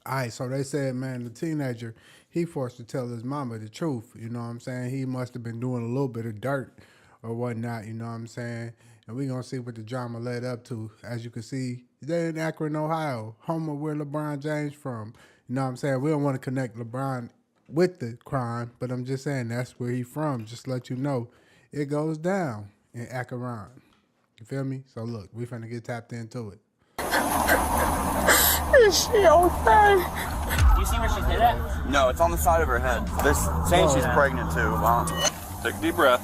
All right, so they said, man, the teenager, he forced to tell his mama the truth. You know what I'm saying? He must have been doing a little bit of dirt or whatnot. You know what I'm saying? And we gonna see what the drama led up to. As you can see, they in Akron, Ohio, home of where LeBron James from. You know what I'm saying? We don't want to connect LeBron with the crime, but I'm just saying that's where he from. Just to let you know, it goes down in Akron. You feel me? So look, we finna get tapped into it. Is she okay? You see where she's hit at? No, it's on the side of her head. They're saying she's pregnant too. Take a deep breath.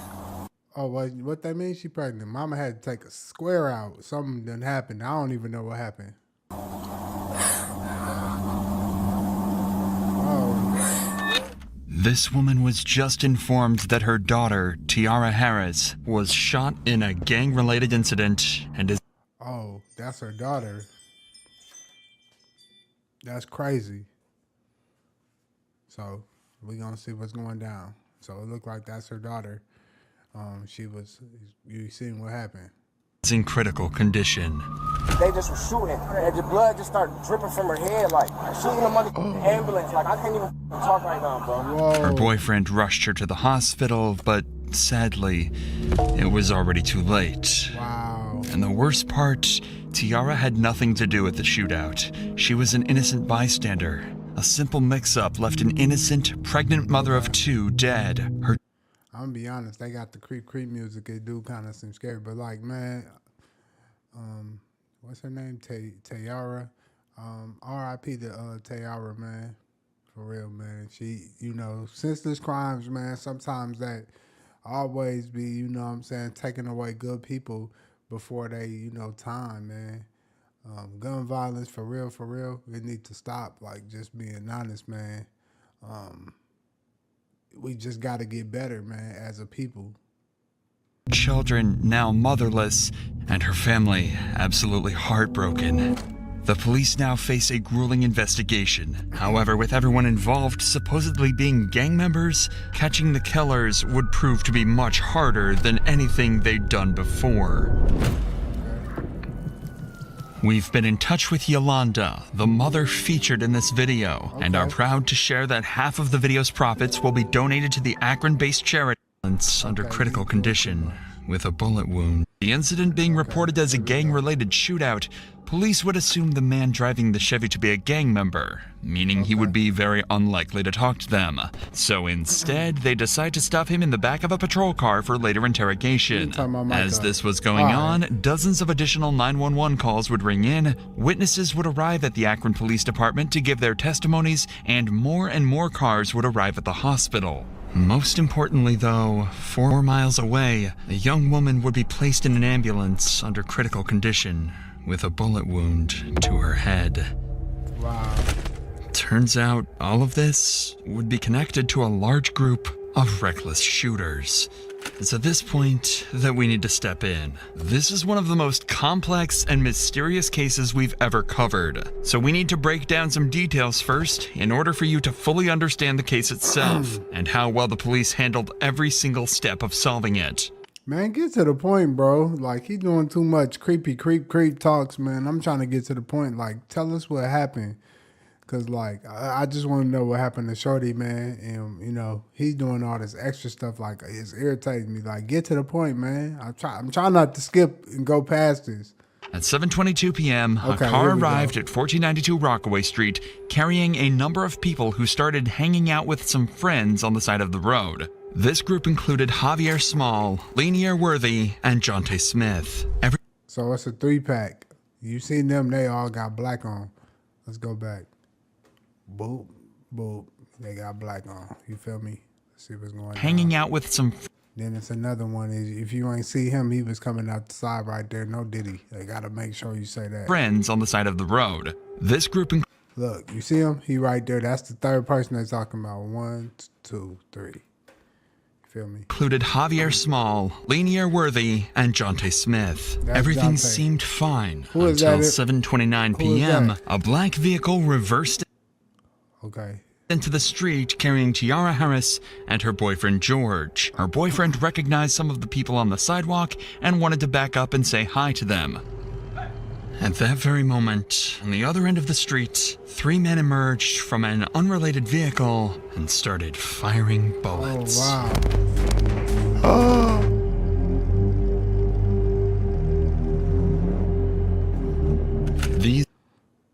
Oh, what that means? She pregnant. Mama had to take a square out. Something done happened. I don't even know what happened. Oh. This woman was just informed that her daughter, Tiara Harris, was shot in a gang-related incident and is... Oh, that's her daughter. That's crazy. So we're gonna see what's going down. So it looked like that's her daughter. You seen what happened? in critical condition. They just were shooting, and the blood just started dripping from her head, like shooting the mother ambulance. Like I can't even talk right now, bro. Whoa. Her boyfriend rushed her to the hospital, but sadly, it was already too late. Wow. And the worst part, Tiara had nothing to do with the shootout. She was an innocent bystander. A simple mix-up left an innocent, pregnant mother of two dead. I'm gonna be honest, they got the creep music. It do kind of seem scary, but like, man, what's her name? Tiara. R.I.P. to Tiara, man. For real, man. She, senseless crimes, man. Sometimes that always be, what I'm saying, taking away good people before they, time, man. Gun violence, for real, it need to stop. Like, just being honest, man. We just got to get better, man, as a people. Children now motherless, and her family absolutely heartbroken. The police now face a grueling investigation. However, with everyone involved supposedly being gang members, catching the killers would prove to be much harder than anything they'd done before. We've been in touch with Yolanda, the mother featured in this video, and are proud to share that half of the video's profits will be donated to the Akron-based charity under critical condition with a bullet wound. The incident being reported as a gang-related shootout, police would assume the man driving the Chevy to be a gang member, meaning he would be very unlikely to talk to them. So instead, they decide to stuff him in the back of a patrol car for later interrogation. As this was going on, dozens of additional 911 calls would ring in, witnesses would arrive at the Akron Police Department to give their testimonies, and more cars would arrive at the hospital. Most importantly, though, 4 miles away, a young woman would be placed in an ambulance under critical condition with a bullet wound to her head. Wow. Turns out all of this would be connected to a large group of reckless shooters. It's at this point that we need to step in. This is one of the most complex and mysterious cases we've ever covered. So we need to break down some details first in order for you to fully understand the case itself and how well the police handled every single step of solving it. Man, get to the point, bro. Like, he doing too much creep talks, man. I'm trying to get to the point. Like, tell us what happened. Because, like, I just want to know what happened to Shorty, man. And, he's doing all this extra stuff. Like, it's irritating me. Like, get to the point, man. I'm trying not to skip and go past this. At 7:22 p.m., a car arrived at 1492 Rockaway Street, carrying a number of people who started hanging out with some friends on the side of the road. This group included Javier Small, Lanier Worthy, and Jonte Smith. So it's a 3-pack. You seen them, they all got black on. Let's go back. Boop, boop. They got black on. You feel me? Let's see what's going on. Hanging out with some... Then it's another one. If you ain't see him, he was coming out the side right there. No diddy. They got to make sure you say that. Friends on the side of the road. This group... Look, you see him? He right there. That's the third person they're talking about. 1, 2, 3. Feel me? Included Javier Small, Lanier Worthy, and Jonte Smith. That's Everything Jonte. seemed fine until 7:29 p.m. A black vehicle reversed into the street carrying Tiara Harris and her boyfriend George. Her boyfriend recognized some of the people on the sidewalk and wanted to back up and say hi to them. At that very moment, on the other end of the street, 3 men emerged from an unrelated vehicle and started firing bullets. Oh, wow. These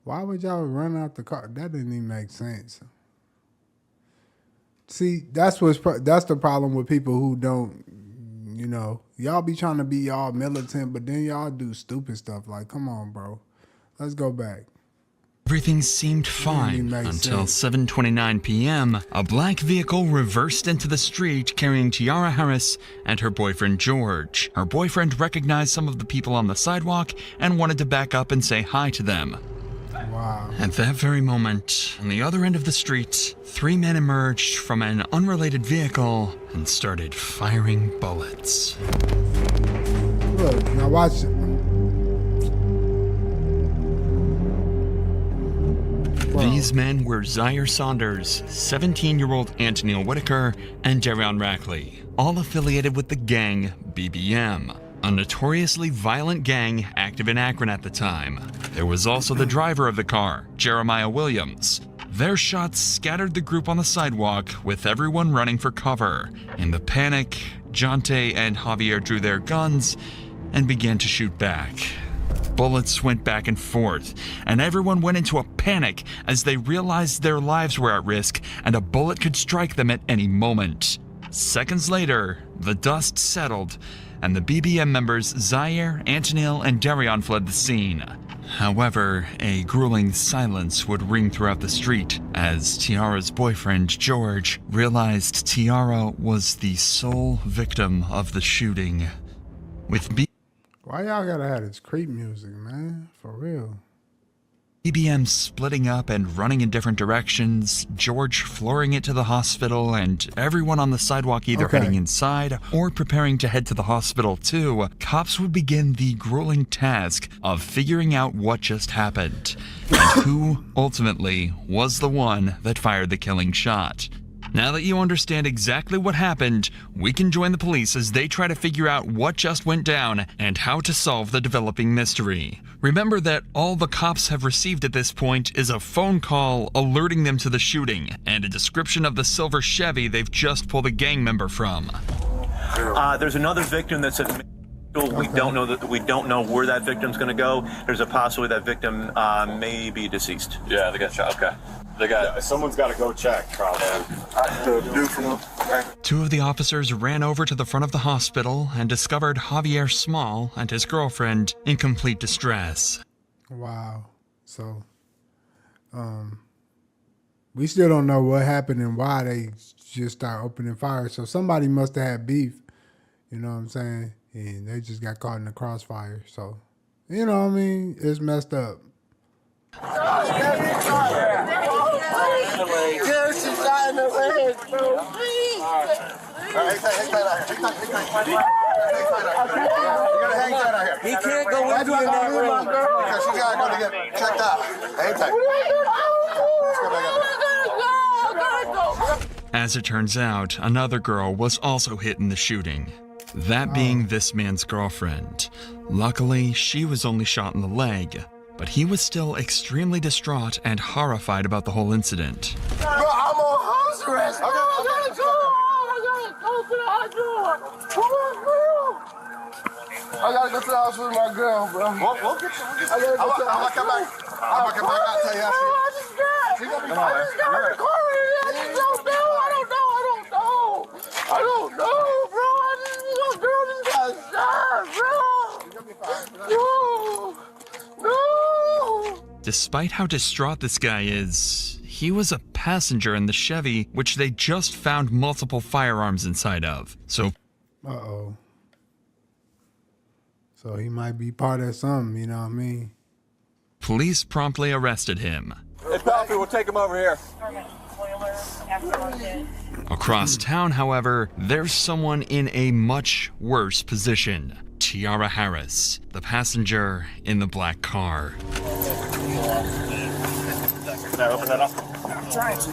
Why would y'all run out the car? That didn't even make sense. See, that's the problem with people who don't, you know, y'all be trying to be y'all militant, but then y'all do stupid stuff. Like, come on, bro. Let's go back. Everything seemed fine until 7:29 p.m. A black vehicle reversed into the street carrying Tiara Harris and her boyfriend George. Her boyfriend recognized some of the people on the sidewalk and wanted to back up and say hi to them. Wow. At that very moment, on the other end of the street, 3 men emerged from an unrelated vehicle and started firing bullets. Look, now watch it. Wow. These men were Zaire Saunders, 17-year-old Antonio Whitaker, and Darion Rackley, all affiliated with the gang BBM, a notoriously violent gang active in Akron at the time. There was also the driver of the car, Jeremiah Williams. Their shots scattered the group on the sidewalk, with everyone running for cover. In the panic, Jonte and Javier drew their guns and began to shoot back. Bullets went back and forth, and everyone went into a panic as they realized their lives were at risk and a bullet could strike them at any moment. Seconds later, the dust settled, and the BBM members Zaire, Antonil, and Darion fled the scene. However, a grueling silence would ring throughout the street as Tiara's boyfriend, George, realized Tiara was the sole victim of the shooting. With Why y'all gotta have this creep music, man? For real. BBM splitting up and running in different directions, George flooring it to the hospital, and everyone on the sidewalk either heading inside or preparing to head to the hospital too, cops would begin the grueling task of figuring out what just happened and who ultimately was the one that fired the killing shot. Now that you understand exactly what happened, we can join the police as they try to figure out what just went down and how to solve the developing mystery. Remember that all the cops have received at this point is a phone call alerting them to the shooting and a description of the silver Chevy they've just pulled a gang member from. There's another victim that says we don't know where that victim's going to go. There's a possibility that victim may be deceased. Yeah, they got shot. Okay. Someone's got to go check, probably. Two of the officers ran over to the front of the hospital and discovered Javier Small and his girlfriend in complete distress. Wow. So, we still don't know what happened and why they just started opening fire. So somebody must have had beef, you know what I'm saying? And they just got caught in the crossfire. So, you know what I mean? It's messed up. He can't go with you in that room. Because she got to go to get checked out. Hang tight. As it turns out, another girl was also hit in the shooting. That being this man's girlfriend. Luckily, she was only shot in the leg, but he was still extremely distraught and horrified about the whole incident. Bro, I'm on house arrest. I gotta go. I gotta go to the house with my girl, bro. We'll get you. I gotta go to the house. I'm gonna come back. I'll tell you how she gonna be fine. I just got recorded. I don't know, bro. This girl just got shot, bro. She's gonna be fine. No. Despite how distraught this guy is, he was a passenger in the Chevy, which they just found multiple firearms inside of. So, Uh-oh. So he might be part of something, you know what I mean? police promptly arrested him. Hey, Palfrey, we'll take him over here. Across town, however, there's someone in a much worse position. Tiara Harris, the passenger in the black car. Can I open that up? I'm trying to.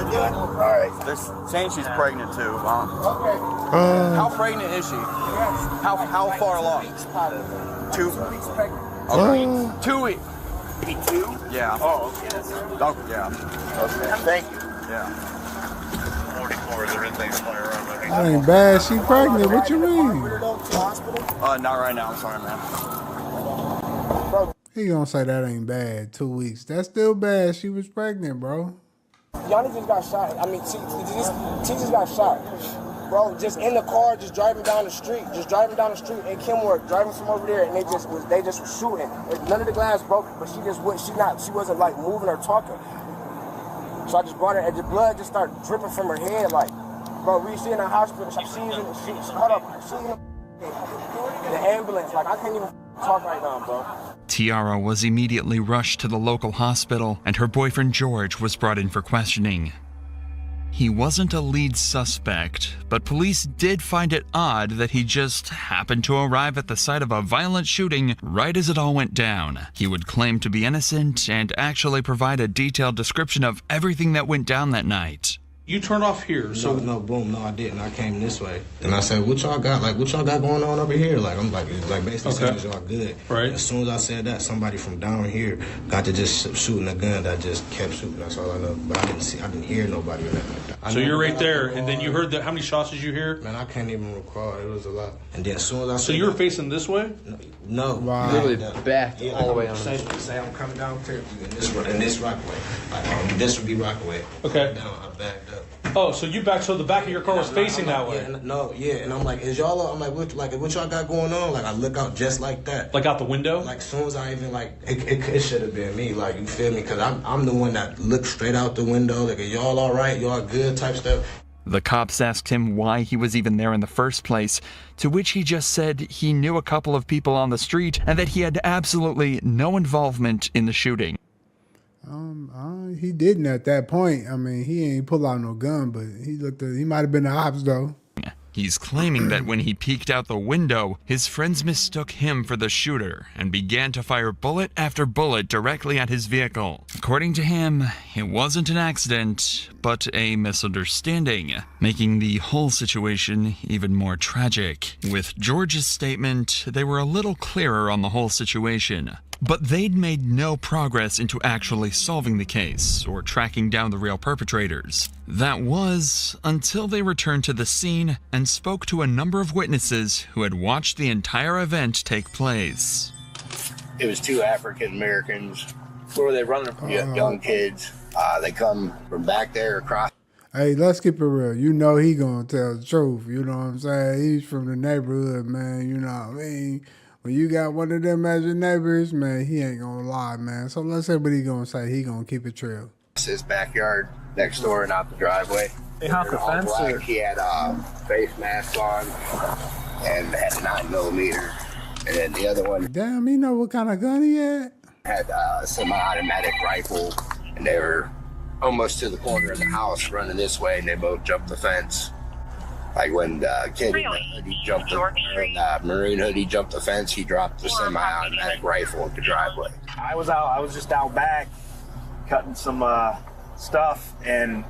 Alright. They're saying she's pregnant too. How pregnant is she? How far along? 2 weeks pregnant. Okay. 2 weeks. Maybe 2? Yeah. Oh, okay. Oh, yeah. Okay. Thank you. Yeah. 44, there is a fire around my That ain't bad. She pregnant. What you mean? Not right now. I'm sorry, man. He gonna say that ain't bad. 2 weeks. That's still bad. She was pregnant, bro. Y'all just got shot. I mean, T just got shot. Bro, just in the car, just driving down the street in Kenworth, driving from over there, and they just was shooting. None of the glass broke, but she wasn't like moving or talking. So I just brought her, and the blood just started dripping from her head, like, bro, we see in the hospital, she's in the ambulance, like, I can't even talk right now, bro. Tiara was immediately rushed to the local hospital, and her boyfriend George was brought in for questioning. He wasn't a lead suspect, but police did find it odd that he just happened to arrive at the site of a violent shooting right as it all went down. He would claim to be innocent and actually provide a detailed description of everything that went down that night. You turned off here, so no, boom, no, I didn't. I came this way, and I said, "What y'all got? Like, what y'all got going on over here?" Like, I'm like basically saying, "Is y'all good?" Right. As soon as I said that, somebody from down here got to just shooting a gun. That just kept shooting. That's all I know. But I didn't hear nobody or nothing like that. So you're right there, and then you heard that. How many shots did you hear? Man, I can't even recall. It was a lot. And then as soon as I So you were facing this way? No, Wow. literally back yeah, all the way on. Say I'm coming down here in this Rockaway. Like, this would be Rockaway. Okay. Down, I backed up. Oh, so you back? So the back of your car was facing that way? Yeah, and I'm like, is y'all? I'm like, what y'all got going on? Like, I look out just like that. Like out the window? Like, soon as I even it should have been me. Like, you feel me? Because I'm the one that looked straight out the window. Like, are y'all all right? Y'all good? Type stuff. The cops asked him why he was even there in the first place, to which he just said he knew a couple of people on the street and that he had absolutely no involvement in the shooting. He didn't at that point. I mean, he ain't pull out no gun, but he might have been the ops though. He's claiming that when he peeked out the window, his friends mistook him for the shooter and began to fire bullet after bullet directly at his vehicle. According to him, it wasn't an accident, but a misunderstanding, making the whole situation even more tragic. With George's statement, they were a little clearer on the whole situation. But they'd made no progress into actually solving the case or tracking down the real perpetrators. That was until they returned to the scene and spoke to a number of witnesses who had watched the entire event take place. It was 2 African Americans. Where were they running from? Young kids. They come from back there across. Hey, let's keep it real. You know he gonna tell the truth. You know what I'm saying? He's from the neighborhood, man. You know what I mean? When you got one of them as your neighbors, man, he ain't gonna lie, man. So let's say what he gonna say. He gonna keep it real. His backyard next door and out the driveway. They hopped the fence. He had a face mask on and had a 9mm. And then the other one Damn, he know what kind of gun he had? had a semi-automatic rifle. And they were almost to the corner of the house running this way, and they both jumped the fence. Like when the kid in the hoodie jumped the maroon hoodie jumped the fence, he dropped the semi-automatic rifle at the driveway. I was just out back cutting some stuff, and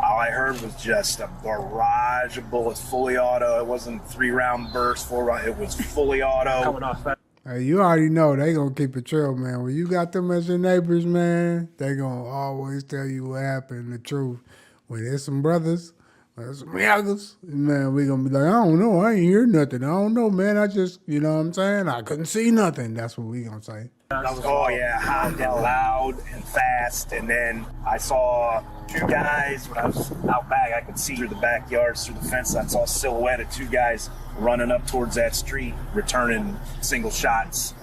all I heard was just a barrage of bullets, fully auto. It wasn't 3-round burst, 4-round. It was fully auto. Coming off that. Hey, you already know they gonna keep it real, man. When you got them as your neighbors, man, they gonna always tell you what happened, the truth. When there's some brothers, there's some youngers, man, we gonna be like, I don't know, I ain't hear nothing. I don't know, man. I just, you know what I'm saying? I couldn't see nothing. That's what we gonna say. Oh yeah, hot and loud and fast. And then I saw 2 guys when I was out back. I could see through the backyards, through the fence. I saw a silhouette of 2 guys running up towards that street, returning single shots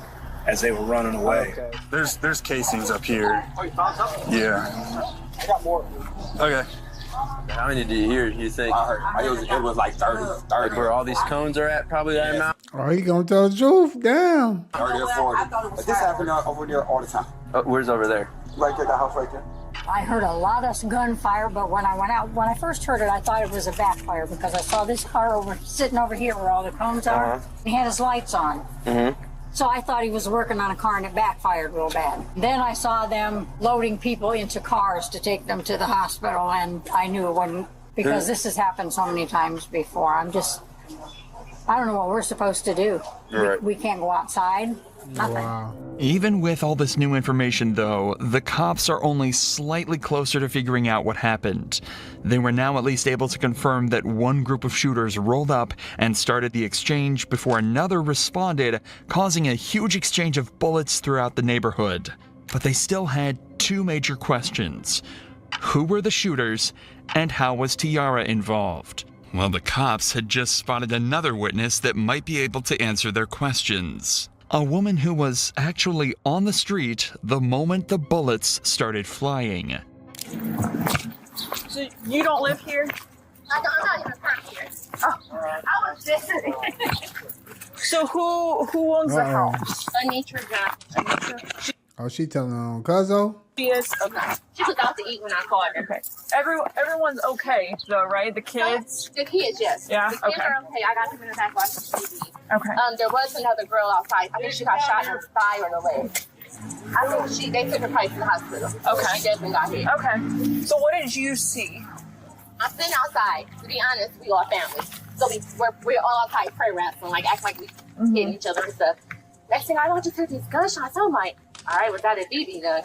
as they were running away. Okay. There's casings up here. Oh, you found something? Yeah. I got more. Okay. How many did you hear? You think? I heard it was like 30. Like where all these cones are at? Probably that amount. Oh, he gonna tell the truth? Damn. 30 or 40. But this happened over there all the time. Where's over there? Right there, that house right there. I heard a lot of gunfire, but when I went out, when I first heard it, I thought it was a backfire because I saw this car sitting over here where all the cones are. He had his lights on. So I thought he was working on a car and it backfired real bad. Then I saw them loading people into cars to take them to the hospital, and I knew it wasn't, because this has happened so many times before. I'm just, I don't know what we're supposed to do. Right. We can't go outside. Nothing. Wow. Even with all this new information, though, the cops are only slightly closer to figuring out what happened. They were now at least able to confirm that one group of shooters rolled up and started the exchange before another responded, causing a huge exchange of bullets throughout the neighborhood. But they still had two major questions. Who were the shooters, and how was Tiara involved? Well, the cops had just spotted another witness that might be able to answer their questions. A woman who was actually on the street the moment the bullets started flying. So you don't live here? I'm not even from here. Oh, I was visiting. So who owns the house? Anitra Johnson. Oh, she telling on Cuzzo? She is? Okay. She was out to eat when I called her. Okay. Everyone's okay though, right? The kids? The kids, yes. Yeah? The kids Okay. are okay. I got them in the back watching TV. Okay. There was another girl outside. I think she got shot in the thigh or the leg. I think they took her place in the hospital. Okay. She definitely got hit. Okay. So what did you see? I'm sitting outside. To be honest, we all family. So we're all outside prayer wrestling, like act like we hitting each other and stuff. Next thing I know, I just heard these gunshots. I'm like, all right, was that a BB gun?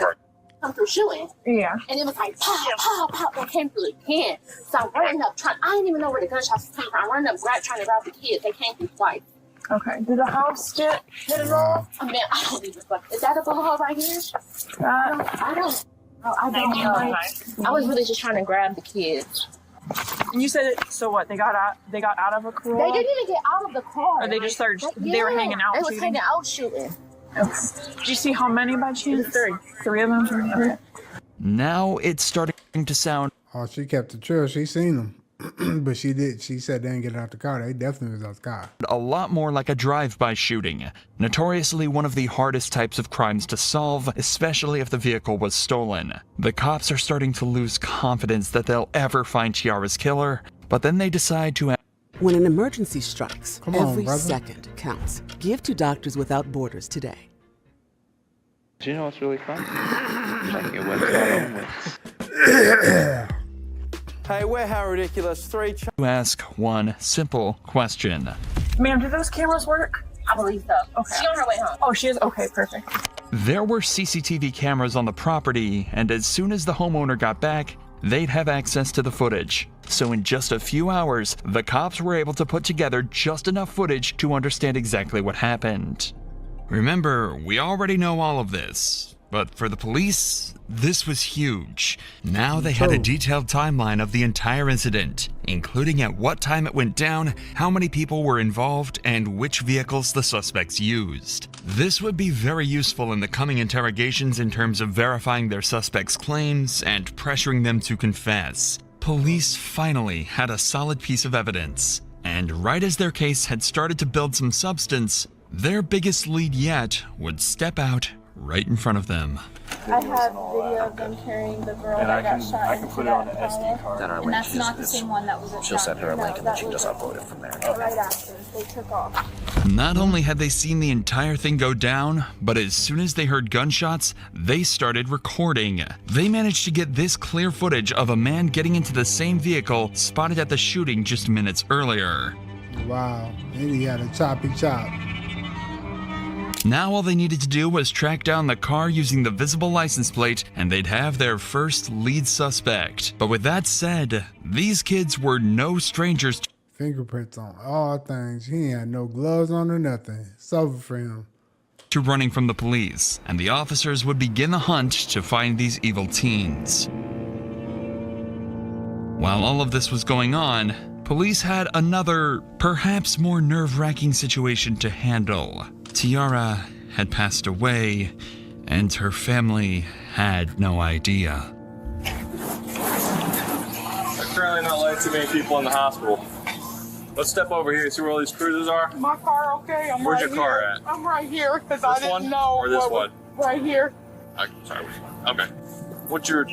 Come through shooting. Yeah. And it was like pow, pow, pow. They came through again. So I'm running up, I didn't even know where the gunshots came from. I'm running up, trying to grab the kids. They came through twice. Okay. Did the house get hit at all? I mean, I don't even fuck. Is that a bullet hole right here? I don't know. I was really just trying to grab the kids. And you said it, so what? They got out of a car? They didn't even get out of the car. Or they just started. They were hanging out. They was shooting? hanging out shooting. Okay. Did you see how many by chance? Three of them. Okay. Now it's starting to sound. Oh, she kept the trail. She seen them. But she said they didn't get out the car. They definitely was out the car. A lot more like a drive-by shooting, notoriously one of the hardest types of crimes to solve, especially if the vehicle was stolen. The cops are starting to lose confidence that they'll ever find Tiara's killer, but then they decide to. When an emergency strikes, Come on, every brother. second counts. Give to Doctors Without Borders today. Do you know what's really fun? Checking your website only. Hey, we're How Ridiculous. To ask one simple question. Ma'am, do those cameras work? I believe so. Okay. She on her way home. Oh, she is? Okay, perfect. There were CCTV cameras on the property, and as soon as the homeowner got back, they'd have access to the footage. So in just a few hours, the cops were able to put together just enough footage to understand exactly what happened. Remember, we already know all of this, but for the police, this was huge. Now they had a detailed timeline of the entire incident, including at what time it went down, how many people were involved, and which vehicles the suspects used. This would be very useful in the coming interrogations in terms of verifying their suspects' claims and pressuring them to confess. Police finally had a solid piece of evidence, and right as their case had started to build some substance, their biggest lead yet would step out right in front of them. I have video of them carrying the girl that got shot. I can put it on an SD card. Then and that's not the same one that was at She'll send her a No, link and then that she can was just upload it from there. Right after they took off. Not only had they seen the entire thing go down, but as soon as they heard gunshots, they started recording. They managed to get this clear footage of a man getting into the same vehicle spotted at the shooting just minutes earlier. Wow. And he had a choppy chop. Now all they needed to do was track down the car using the visible license plate, and they'd have their first lead suspect. But with that said, these kids were no strangers to Fingerprints on all things. He ain't had no gloves on or nothing. It's over for him. running from the police, and the officers would begin the hunt to find these evil teens. While all of this was going on, police had another, perhaps more nerve-wracking situation to handle. Tiara had passed away, and her family had no idea. There's currently not letting too many people in the hospital. Let's step over here and see where all these cruises are. My car okay? Where's right your car here. at? I'm right here because I didn't one know. or this what one? Right here. Sorry, which one? Okay. What's your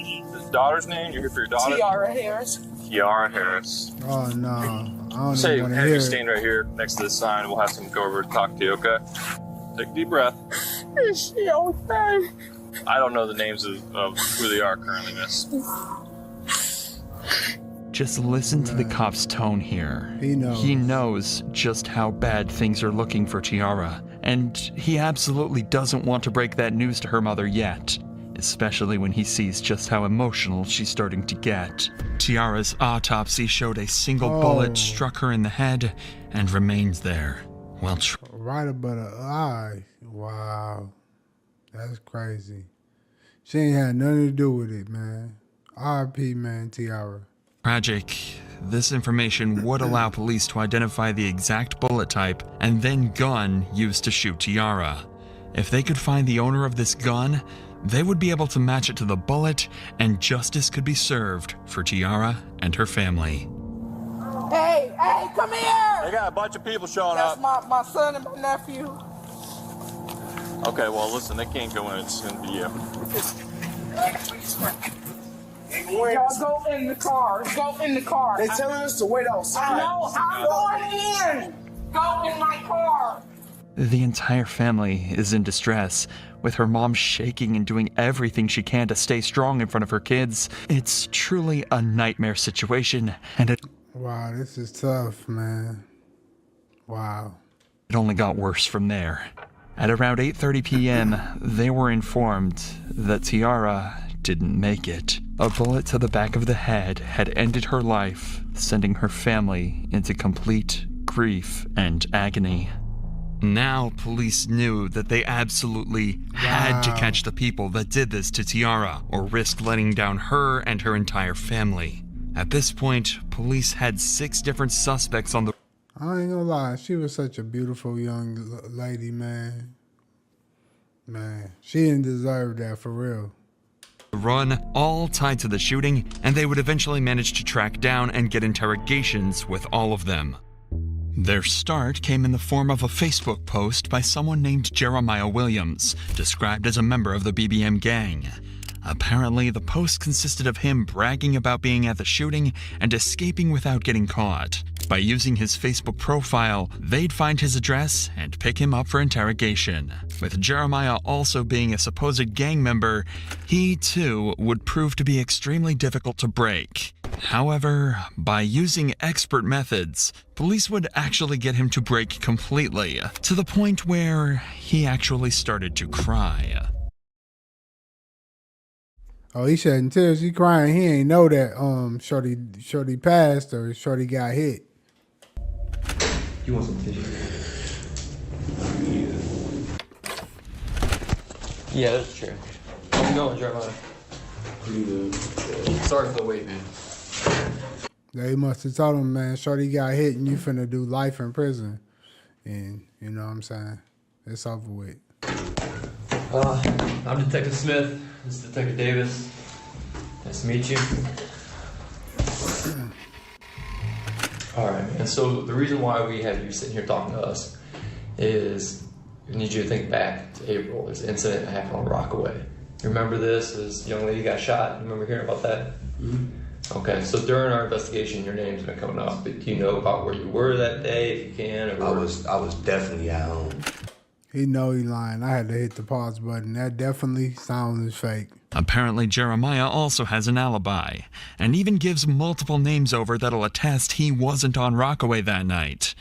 daughter's name? You're here for your daughter? Tiara Harris. Tiara Harris. Oh, no. I don't Say, even want to have hear you it. stand right here next to the sign. We'll have someone go over and talk to you, okay? Take a deep breath. Is she okay? I don't know the names of who they are currently, miss. Just listen to the cop's tone here. He knows. He knows just how bad things are looking for Tiara, and he absolutely doesn't want to break that news to her mother yet, especially when he sees just how emotional she's starting to get. Tiara's autopsy showed a single bullet struck her in the head and remained there. Well, right above the eye. Wow. That's crazy. She ain't had nothing to do with it, man. R.I.P. man, Tiara. Tragic. This information would allow police to identify the exact bullet type and then gun used to shoot Tiara. If they could find the owner of this gun, they would be able to match it to the bullet, and justice could be served for Tiara and her family. Hey, come here! They got a bunch of people showing That's up. my son and my nephew. Okay, well, listen, they can't go in. It's going to be you. Y'all go in the car. Go in the car. They telling us to wait outside. I know. I'm going in. Go in my car. The entire family is in distress, with her mom shaking and doing everything she can to stay strong in front of her kids. It's truly a nightmare situation, and it Wow, this is tough, man. Wow. only got worse from there. At around 8:30 p.m., they were informed that Tiara didn't make it. A bullet to the back of the head had ended her life, sending her family into complete grief and agony. Now, police knew that they absolutely had to catch the people that did this to Tiara, or risk letting down her and her entire family. At this point, police had 6 different suspects on the I ain't gonna lie, she was such a beautiful young lady, man. Man, she didn't deserve that, for real. run, all tied to the shooting, and they would eventually manage to track down and get interrogations with all of them. Their start came in the form of a Facebook post by someone named Jeremiah Williams, described as a member of the BBM gang. Apparently, the post consisted of him bragging about being at the shooting and escaping without getting caught. By using his Facebook profile, they'd find his address and pick him up for interrogation. With Jeremiah also being a supposed gang member, he too would prove to be extremely difficult to break. However, by using expert methods, police would actually get him to break completely, to the point where he actually started to cry. Oh, he shedding tears. He crying. He ain't know that Shorty passed or Shorty got hit. You want some tissue? Yeah, that's true. How's it going, Jeremiah? Pretty good. Sorry for the wait, man. They must have told him, man, Shorty got hit and you finna do life in prison. And you know what I'm saying? It's over with. I'm Detective Smith. This is Detective Davis. Nice to meet you. All right, man. So the reason why we have you sitting here talking to us is we need you to think back to April. There's an incident that happened on Rockaway. You remember this? This young lady got shot. You remember hearing about that? Mm-hmm. Okay, so during our investigation, your name's been coming up. But do you know about where you were that day, if you can? Or I was definitely at home. He know he lying. I had to hit the pause button. That definitely sounds fake. Apparently, Jeremiah also has an alibi, and even gives multiple names over that'll attest he wasn't on Rockaway that night.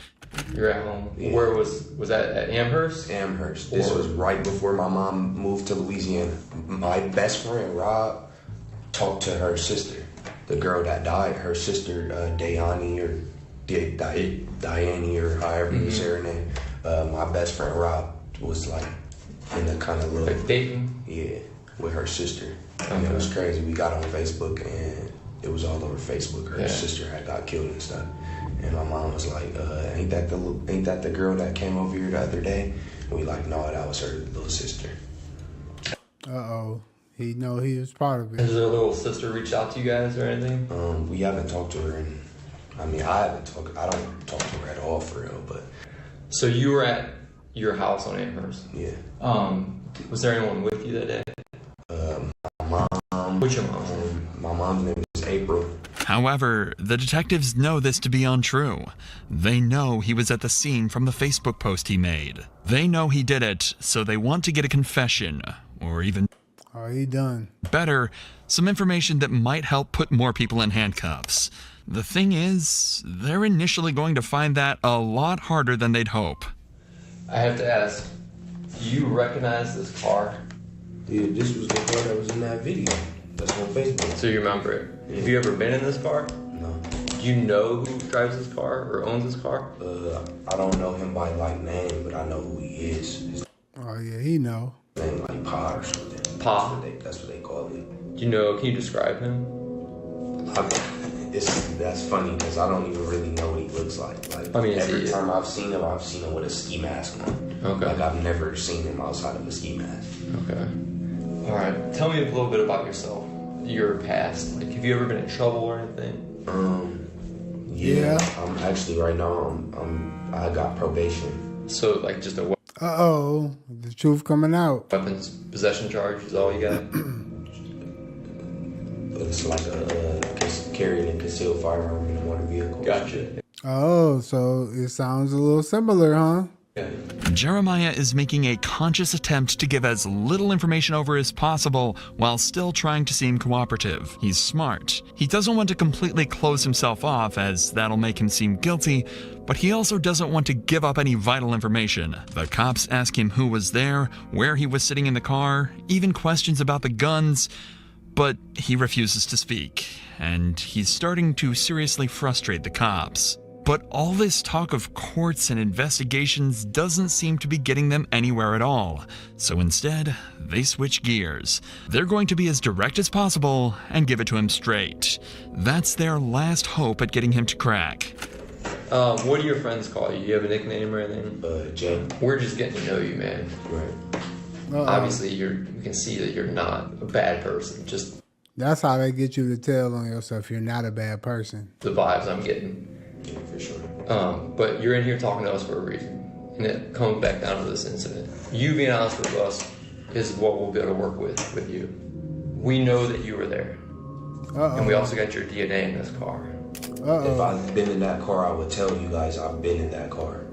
You're at home. Yeah. Where was that, at Amherst? Amherst. This was right before my mom moved to Louisiana. My best friend, Rob, talked to her sister, the girl that died, her sister, Dayani or Diane or however you say her name. My best friend, Rob, was like in the kind of little... Like dating? Yeah, with her sister. And it was crazy. We got on Facebook and it was all over Facebook. Her sister had got killed and stuff. And my mom was like, ain't that the girl that came over here the other day? And we like, no, that was her little sister. Uh-oh. He know he was part of it. Has her little sister reached out to you guys or anything? We haven't talked to her and I don't talk to her at all for real, but... So you were at your house on Amherst? Yeah. Was there anyone with you that day? My mom. What's your mom's name? My mom's name is April. However, the detectives know this to be untrue. They know he was at the scene from the Facebook post he made. They know he did it, so they want to get a confession, or even... Oh, he done. Better, some information that might help put more people in handcuffs. The thing is, they're initially going to find that a lot harder than they'd hope. I have to ask, do you recognize this car? Dude, this was the car that was in that video. That's on Facebook. So you remember it? Yeah. Have you ever been in this car? No. Do you know who drives this car or owns this car? I don't know him by like name, but I know who he is. Oh yeah, he know. His name like Pa or something. Pa? That's what they call it. Do you know, can you describe him? That's funny because I don't even really know what he looks like. Like, I mean, every time I've seen him with a ski mask on. Okay. Like, I've never seen him outside of a ski mask. Okay. All right. Tell me a little bit about yourself, your past. Like, have you ever been in trouble or anything? Yeah. I'm actually right now. I got probation. So, like, just a Uh-oh, the truth coming out. weapons possession charge is all you got? It's like carrying a concealed firearm in a motor vehicle. Gotcha. Oh, so it sounds a little similar, huh? Jeremiah is making a conscious attempt to give as little information over as possible while still trying to seem cooperative. He's smart. He doesn't want to completely close himself off, as that'll make him seem guilty, but he also doesn't want to give up any vital information. The cops ask him who was there, where he was sitting in the car, even questions about the guns, but he refuses to speak, and he's starting to seriously frustrate the cops. But all this talk of courts and investigations doesn't seem to be getting them anywhere at all. So instead, they switch gears. They're going to be as direct as possible and give it to him straight. That's their last hope at getting him to crack. What do your friends call you? You have a nickname or anything? Jay. We're just getting to know you, man. Right. Obviously, we can see that you're not a bad person. Just that's how they get you to tell on yourself you're not a bad person. The vibes I'm getting. Yeah, for sure. But you're in here talking to us for a reason, and it comes back down to this incident. You being honest with us is what we'll be able to work with you. We know that you were there, and we also got your DNA in this car. If I've been in that car, I would tell you guys I've been in that car.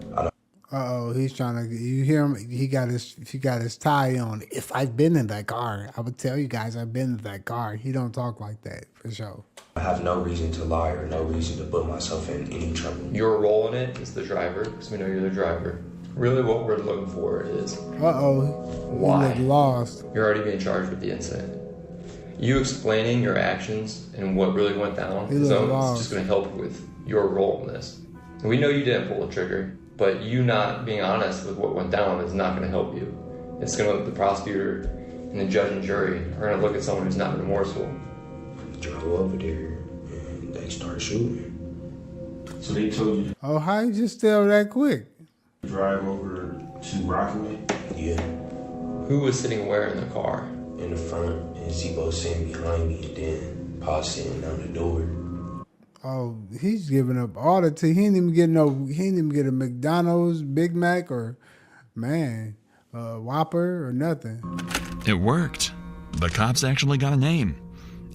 He's trying to. You hear him? He got his tie on. If I've been in that car, I would tell you guys I've been in that car. He don't talk like that for sure. I have no reason to lie or no reason to put myself in any trouble. Your role in it is the driver, because we know you're the driver. Really, what we're looking for is why? He looked lost. You're already being charged with the incident. You explaining your actions and what really went down is just going to help with your role in this. We know you didn't pull the trigger, but you not being honest with what went down is not going to help you. It's going to, the prosecutor and the judge and jury are going to look at someone who's not remorseful. Drove over there and they started shooting. So they told you Oh, how you just tell that quick? to drive over to Rockaway? Yeah. Who was sitting where in the car? In the front, and Zebo sitting behind me, and then Pa sitting on the door. Oh, he's giving up all the tea. He didn't even get a McDonald's, Big Mac, or Whopper or nothing. It worked. The cops actually got a name.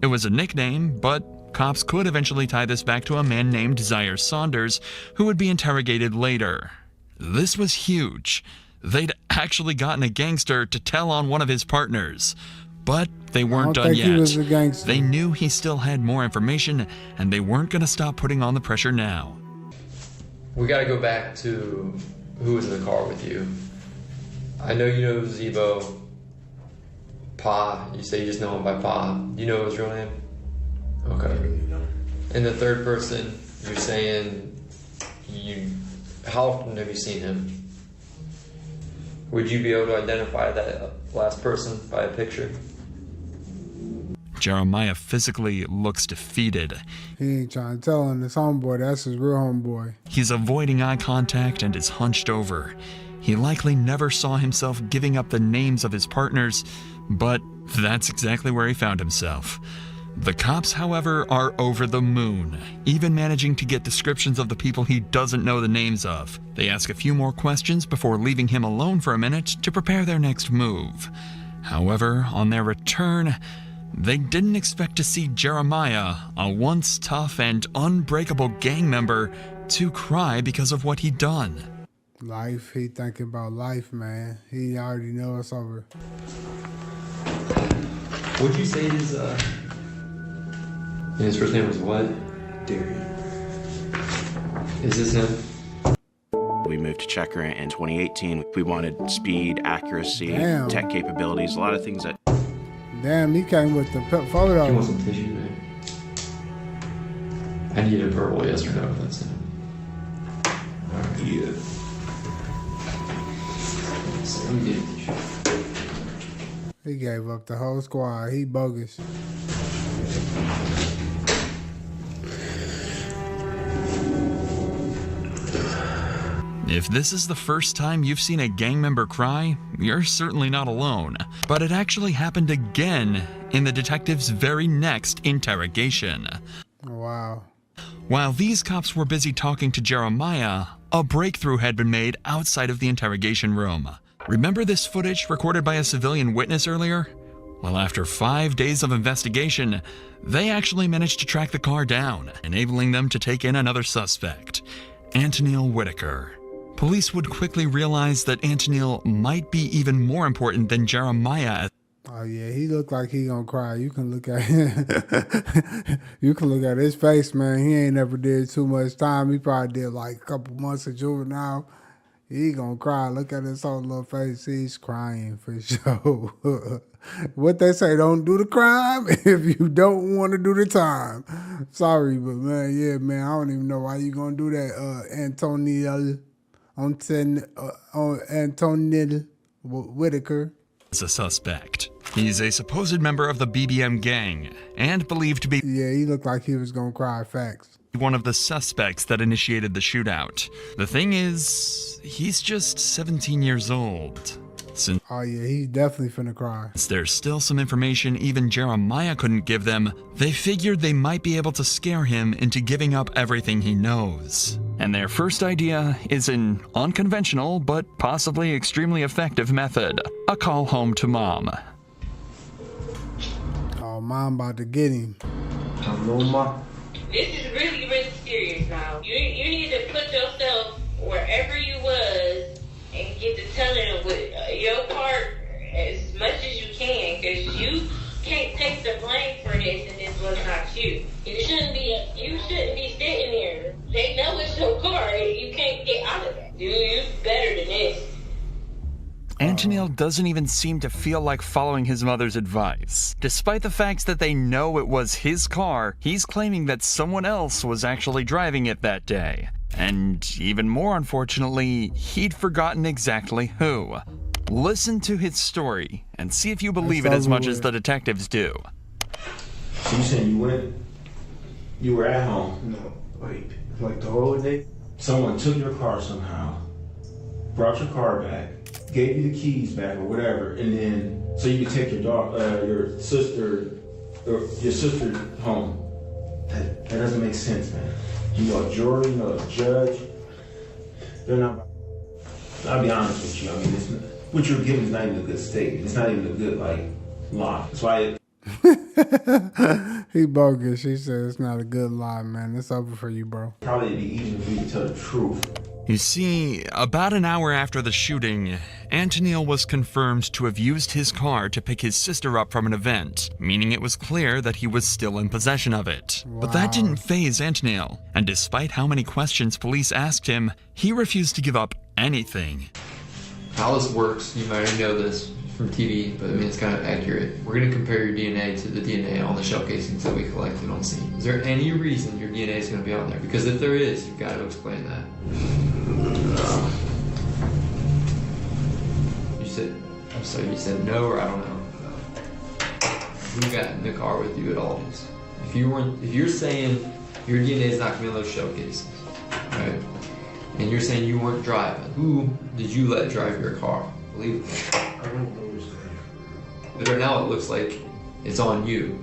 It was a nickname, but cops could eventually tie this back to a man named Zaire Saunders, who would be interrogated later. This was huge. They'd actually gotten a gangster to tell on one of his partners. But they weren't done yet. He was a gangster. They knew he still had more information, and they weren't going to stop putting on the pressure now. We got to go back to who was in the car with you. I know you know Zebo. Pa, you say you just know him by Pa. Do you know his real name? Okay. And the third person, you're saying how often have you seen him? Would you be able to identify that last person by a picture? Jeremiah physically looks defeated. He ain't trying to tell on his homeboy. That's his real homeboy. He's avoiding eye contact and is hunched over. He likely never saw himself giving up the names of his partners, but that's exactly where he found himself. The cops, however, are over the moon, even managing to get descriptions of the people he doesn't know the names of. They ask a few more questions before leaving him alone for a minute to prepare their next move. However, on their return, they didn't expect to see Jeremiah, a once tough and unbreakable gang member, to cry because of what he'd done. Life, he thinking about life, man. He already know it's over. What'd you say his first name was what? Darian. Is this him? We moved to Checker in 2018. We wanted speed, accuracy, Damn. tech capabilities, a lot of things that. Damn, he came with the photo. You want some tissue, man? I need a verbal yes or no. That's it. Yeah. So let me get tissue. He gave up the whole squad. He bogus. If this is the first time you've seen a gang member cry, you're certainly not alone. But it actually happened again in the detective's very next interrogation. Wow. While these cops were busy talking to Jeremiah, a breakthrough had been made outside of the interrogation room. Remember this footage recorded by a civilian witness earlier? Well, after 5 days of investigation, they actually managed to track the car down, enabling them to take in another suspect, Antonil Whitaker. Police would quickly realize that Antonil might be even more important than Jeremiah. Oh yeah, he looked like he gonna cry. You can look at him. You can look at his face, man. He ain't never did too much time. He probably did like a couple months of juvenile. He gonna cry. Look at his whole little face. He's crying for sure. What they say, don't do the crime if you don't want to do the time. Sorry, but man, yeah, man, I don't even know why you gonna do that, Antonil Whitaker. As a suspect. He's a supposed member of the BBM gang and believed to be he looked like he was gonna cry. Facts. One of the suspects that initiated the shootout. The thing is, he's just 17 years old. Since he's definitely finna cry. There's still some information even Jeremiah couldn't give them, they figured they might be able to scare him into giving up everything he knows. And their first idea is an unconventional but possibly extremely effective method. A call home to mom. Oh, mom about to get him. Hello, ma. This is really, really serious now. You need to put yourself wherever you was and get to telling with your part as much as you can, because you can't take the blame for this, and this was not you. You shouldn't be sitting there. They know it's your car. You can't get out of that. You better than this. Antonil doesn't even seem to feel like following his mother's advice. Despite the fact that they know it was his car, he's claiming that someone else was actually driving it that day. And even more unfortunately, he'd forgotten exactly who. Listen to his story and see if you believe it as much as the detectives do. So you saying you were at home? No, wait, like the whole day? Someone took your car somehow, brought your car back, gave you the keys back or whatever, and then so you could take your sister home. That doesn't make sense, man. You know a jury, you know a judge. They're not. I'll be honest with you. I mean, what you're giving is not even a good statement. It's not even a good lie. That's why. He bogus. He said it's not a good lie, man. It's over for you, bro. Probably it'd be easier for you to tell the truth. You see, about an hour after the shooting, Antonil was confirmed to have used his car to pick his sister up from an event, meaning it was clear that he was still in possession of it. Wow. But that didn't faze Antonil, and despite how many questions police asked him, he refused to give up anything. How this works, you might already know this from TV, but I mean it's kind of accurate. We're going to compare your DNA to the DNA on the shell casings that we collected on scene. Is there any reason your DNA is going to be on there? Because if there is, you've got to explain that. You said no, or I don't know. Who got in the car with you at Aldi's? If you're saying your DNA is not going to be on those shell casings, right? And you're saying you weren't driving, who did you let drive your car? Believe me. I don't know. But right now it looks like it's on you.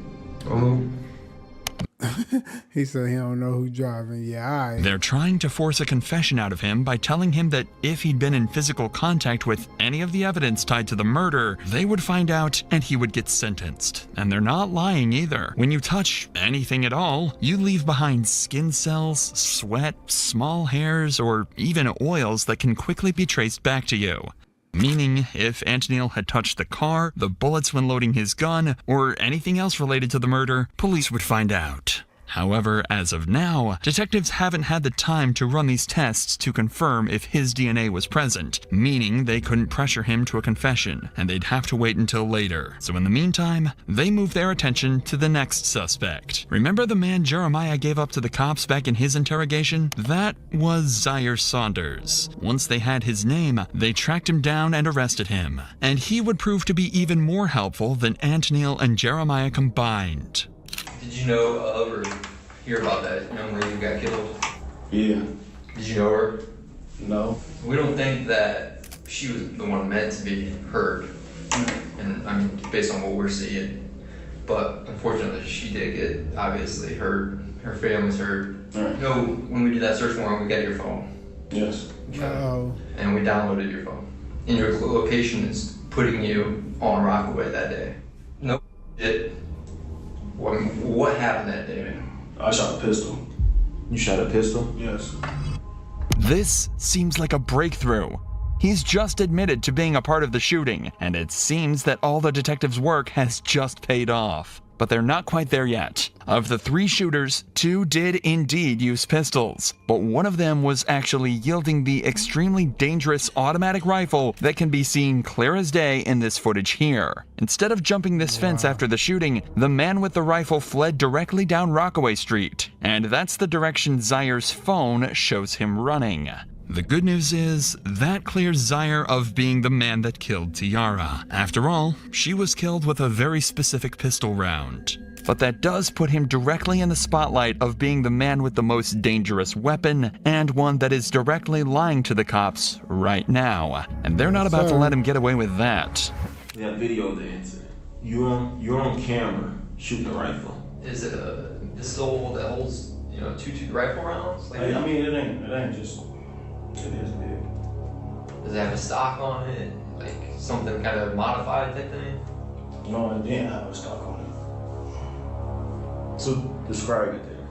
He said he don't know who driving. Yeah, all right. They're trying to force a confession out of him by telling him that if he'd been in physical contact with any of the evidence tied to the murder, they would find out and he would get sentenced. And they're not lying either. When you touch anything at all, you leave behind skin cells, sweat, small hairs, or even oils that can quickly be traced back to you. Meaning, if Antonil had touched the car, the bullets when loading his gun, or anything else related to the murder, police would find out. However, as of now, detectives haven't had the time to run these tests to confirm if his DNA was present, meaning they couldn't pressure him to a confession, and they'd have to wait until later. So in the meantime, they move their attention to the next suspect. Remember the man Jeremiah gave up to the cops back in his interrogation? That was Zaire Saunders. Once they had his name, they tracked him down and arrested him. And he would prove to be even more helpful than Antoniel and Jeremiah combined. Did you know of or hear about that young lady who got killed? Yeah. Did you know her? No. We don't think that she was the one meant to be hurt. And I mean, based on what we're seeing. But unfortunately, she did get obviously hurt. Her family's hurt. Right. You know, when we did that search warrant, we got your phone. Yes. Oh. And we downloaded your phone. And your location is putting you on Rockaway that day. No shit. What happened that day, man? I shot a pistol. You shot a pistol? Yes. This seems like a breakthrough. He's just admitted to being a part of the shooting, and it seems that all the detectives' work has just paid off. But they're not quite there yet. Of the 3 shooters, 2 did indeed use pistols, but one of them was actually yielding the extremely dangerous automatic rifle that can be seen clear as day in this footage here. Instead of jumping this fence after the shooting, the man with the rifle fled directly down Rockaway Street, and that's the direction Zaire's phone shows him running. The good news is, that clears Zaire of being the man that killed Tiara. After all, she was killed with a very specific pistol round. But that does put him directly in the spotlight of being the man with the most dangerous weapon, and one that is directly lying to the cops right now. And they're not about to let him get away with that. We have video of the incident. You're on camera shooting a rifle. Is it a pistol that holds, 2 rifle rounds? Like, I mean, it ain't just. It is big. Does it have a stock on it? Like something kind of modified type thing? No, it didn't have a stock on it. So describe it there.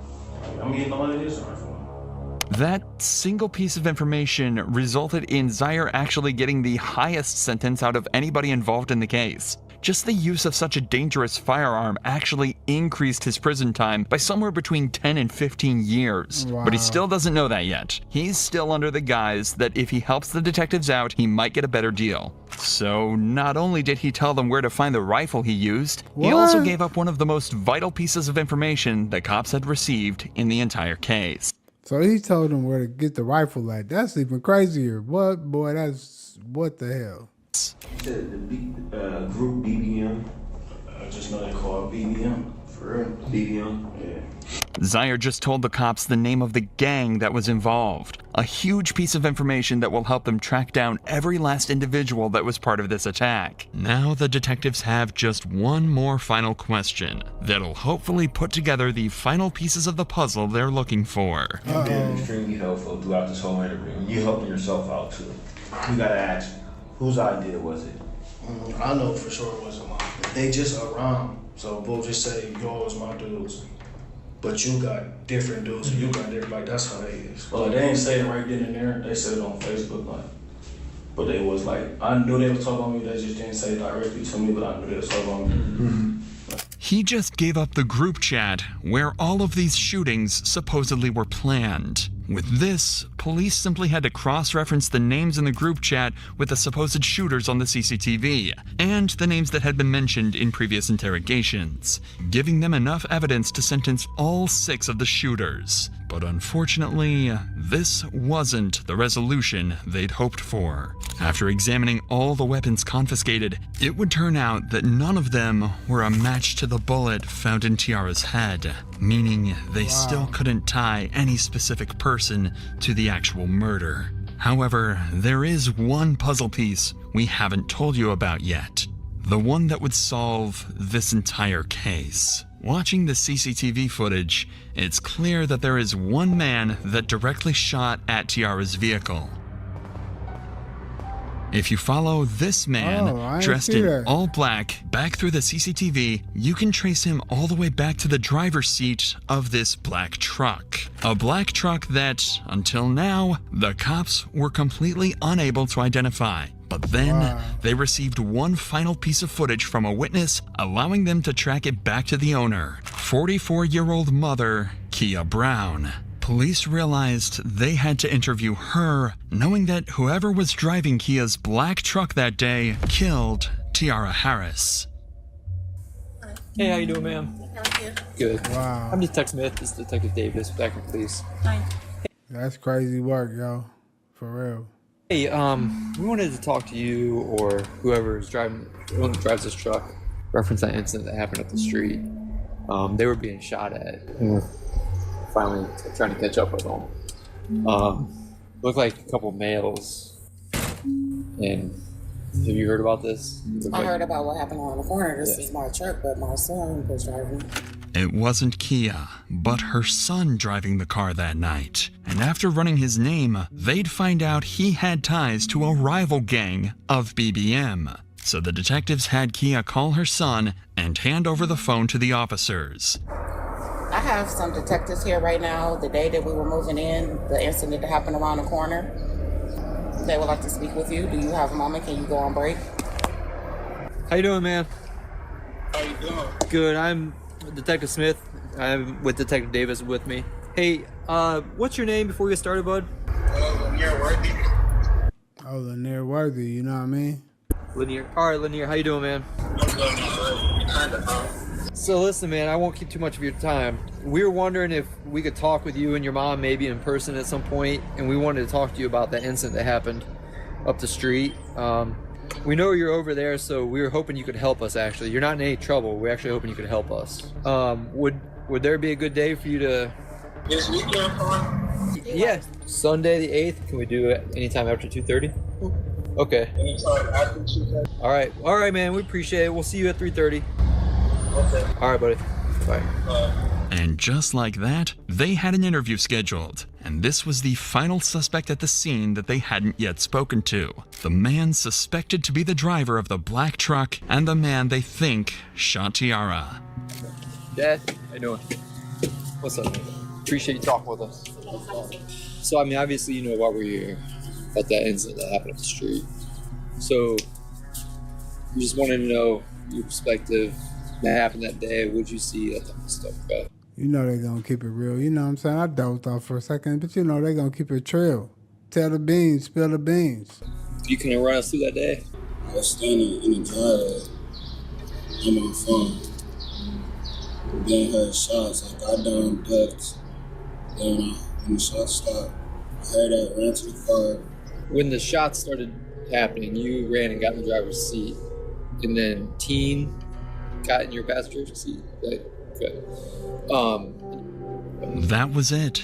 I mean, no, it is a rifle. That single piece of information resulted in Zaire actually getting the highest sentence out of anybody involved in the case. Just the use of such a dangerous firearm actually increased his prison time by somewhere between 10 and 15 years. Wow. But he still doesn't know that yet. He's still under the guise that if he helps the detectives out, he might get a better deal. So not only did he tell them where to find the rifle he used, he also gave up one of the most vital pieces of information the cops had received in the entire case. So he told them where to get the rifle at. That's even crazier. What, boy, what the hell? The group BBM. I just know they call it BBM. For real. BBM. Yeah. Zaire just told the cops the name of the gang that was involved. A huge piece of information that will help them track down every last individual that was part of this attack. Now the detectives have just one more final question that'll hopefully put together the final pieces of the puzzle they're looking for. You've been extremely helpful throughout this whole interview. You helping yourself out too. You gotta ask, whose idea was it? I know for sure it wasn't mine. They just around. So we'll just say, yo, it's my dudes. But you got different dudes, and you got different, like, that's how they is. Well, they ain't say it right then and there. They said it on Facebook, like, but they was like, I knew they was talking about me. They just didn't say it directly to me, but I knew they was talking about me. He just gave up the group chat where all of these shootings supposedly were planned. With this, police simply had to cross-reference the names in the group chat with the supposed shooters on the CCTV, and the names that had been mentioned in previous interrogations, giving them enough evidence to sentence all 6 of the shooters. But unfortunately, this wasn't the resolution they'd hoped for. After examining all the weapons confiscated, it would turn out that none of them were a match to the bullet found in Tiara's head, meaning they still couldn't tie any specific person to the actual murder. However, there is one puzzle piece we haven't told you about yet, the one that would solve this entire case. Watching the CCTV footage, it's clear that there is one man that directly shot at Tiara's vehicle. If you follow this man, dressed in all black, back through the CCTV, you can trace him all the way back to the driver's seat of this black truck. A black truck that, until now, the cops were completely unable to identify. But then they received one final piece of footage from a witness, allowing them to track it back to the owner, 44-year-old mother, Kia Brown. Police realized they had to interview her, knowing that whoever was driving Kia's black truck that day killed Tiara Harris. Hey, how you doing, ma'am? How are you? Good. Wow. I'm Detective Smith. This is Detective Davis with Akron Police. Hi. That's crazy work, yo. For real. Hey, we wanted to talk to you or whoever is driving, who drives this truck, reference that incident that happened up the street. They were being shot at. And we're finally trying to catch up with them. Looked like a couple males. And have you heard about this? I heard about what happened on the corner. This is my truck, but my son was driving. It wasn't Kia, but her son driving the car that night. And after running his name, they'd find out he had ties to a rival gang of BBM. So the detectives had Kia call her son and hand over the phone to the officers. I have some detectives here right now. The day that we were moving in, the incident that happened around the corner, they would like to speak with you. Do you have a moment? Can you go on break? How you doing, man? How you doing? Good. I'm Detective Smith. I'm with Detective Davis with me. Hey, what's your name before we get started, bud? Lanier Worthy. Oh, Lanier Worthy, you know what I mean? Lanier. All right, Lanier. How you doing, man? So listen, man, I won't keep too much of your time. We were wondering if we could talk with you and your mom maybe in person at some point, and we wanted to talk to you about that incident that happened up the street. We know you're over there, so we were hoping you could help us, actually. You're not in any trouble. We're actually hoping you could help us. Would there be a good day for you to... This weekend, fine? Yeah, Sunday the 8th. Can we do it anytime after 2:30? Okay. Anytime after 2:30? All right, man. We appreciate it. We'll see you at 3:30. Okay. All right, buddy. Bye. And just like that, they had an interview scheduled. And this was the final suspect at the scene that they hadn't yet spoken to. The man suspected to be the driver of the black truck and the man they think shot Tiara. Dad, how you doing? What's up, man? Appreciate you talking with us. So, I mean, obviously, you know why we're here. About that incident that happened up the street. So, we just wanted to know your perspective. That happened that day. What'd you see? That type of stuff, right? You know they gonna keep it real. You know what I'm saying? I dozed off for a second, but you know they gonna keep it real. Tell the beans, spill the beans. You can run us through that day? I was standing in the driveway on my phone. Then heard shots. I got down, ducked. Then when the shots stopped, I heard that, ran to the car. When the shots started happening, you ran and got in the driver's seat. And then Teen got in your passenger seat, right? Okay. That was it.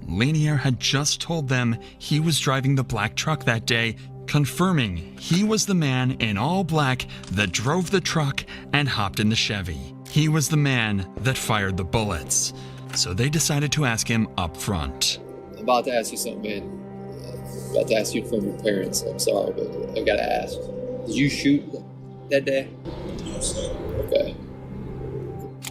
Lanier had just told them he was driving the black truck that day, confirming he was the man in all black that drove the truck and hopped in the Chevy. He was the man that fired the bullets. So they decided to ask him up front. I'm about to ask you something, man. I'm about to ask you from your parents. I'm sorry, but I gotta ask. Did you shoot that day? Yes, sir. Okay.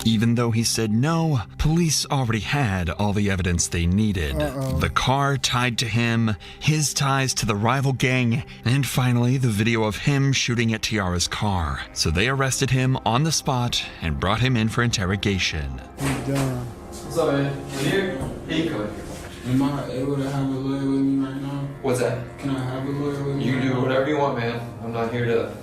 Even though he said no, police already had all the evidence they needed. The car tied to him, his ties to the rival gang, and finally the video of him shooting at Tiara's car. So they arrested him on the spot and brought him in for interrogation. He's done. What's up, man? Here? Hey, come Am I able to have a lawyer with me right now? What's that? Can I have a lawyer with me? You can do whatever you want, man. I'm not here to...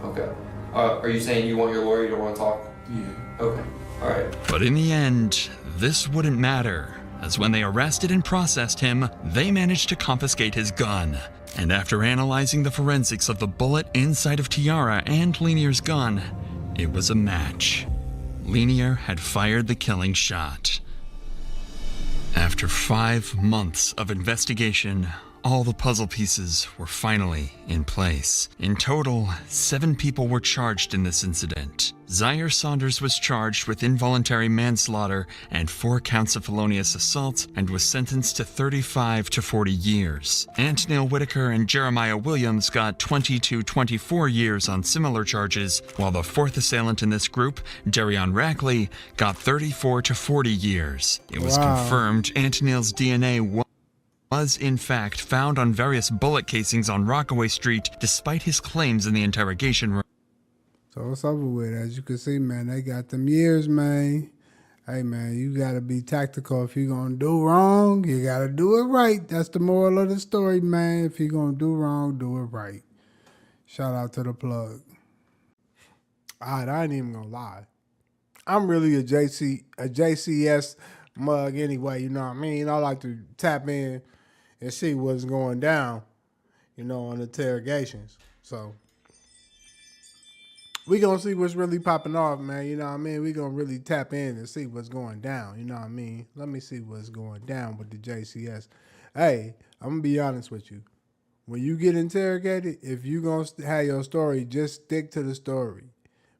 Okay. Are you saying you want your lawyer? You don't want to talk? Yeah. Okay. All right. But in the end, this wouldn't matter, as when they arrested and processed him, they managed to confiscate his gun. And after analyzing the forensics of the bullet inside of Tiara and Lanier's gun, it was a match. Lanier had fired the killing shot. After 5 months of investigation, all the puzzle pieces were finally in place. In total, 7 people were charged in this incident. Zaire Saunders was charged with involuntary manslaughter and 4 counts of felonious assault and was sentenced to 35 to 40 years. Antonil Whitaker and Jeremiah Williams got 20 to 24 years on similar charges, while the 4th assailant in this group, Darion Rackley, got 34 to 40 years. It was confirmed Antonil's DNA was was in fact found on various bullet casings on Rockaway Street, despite his claims in the interrogation room. So it's over with. As you can see, man, they got them years, man. Hey, man, you got to be tactical. If you're going to do wrong, you got to do it right. That's the moral of the story, man. If you're going to do wrong, do it right. Shout out to the plug. All right, I ain't even going to lie. I'm really a JCS mug anyway, you know what I mean? I like to tap in and see what's going down, you know, on interrogations. So we gonna see what's really popping off, man. You know what I mean? We gonna really tap in and see what's going down. You know what I mean? Let me see what's going down with the JCS. Hey, I'm gonna be honest with you. When you get interrogated, if you gonna have your story, just stick to the story.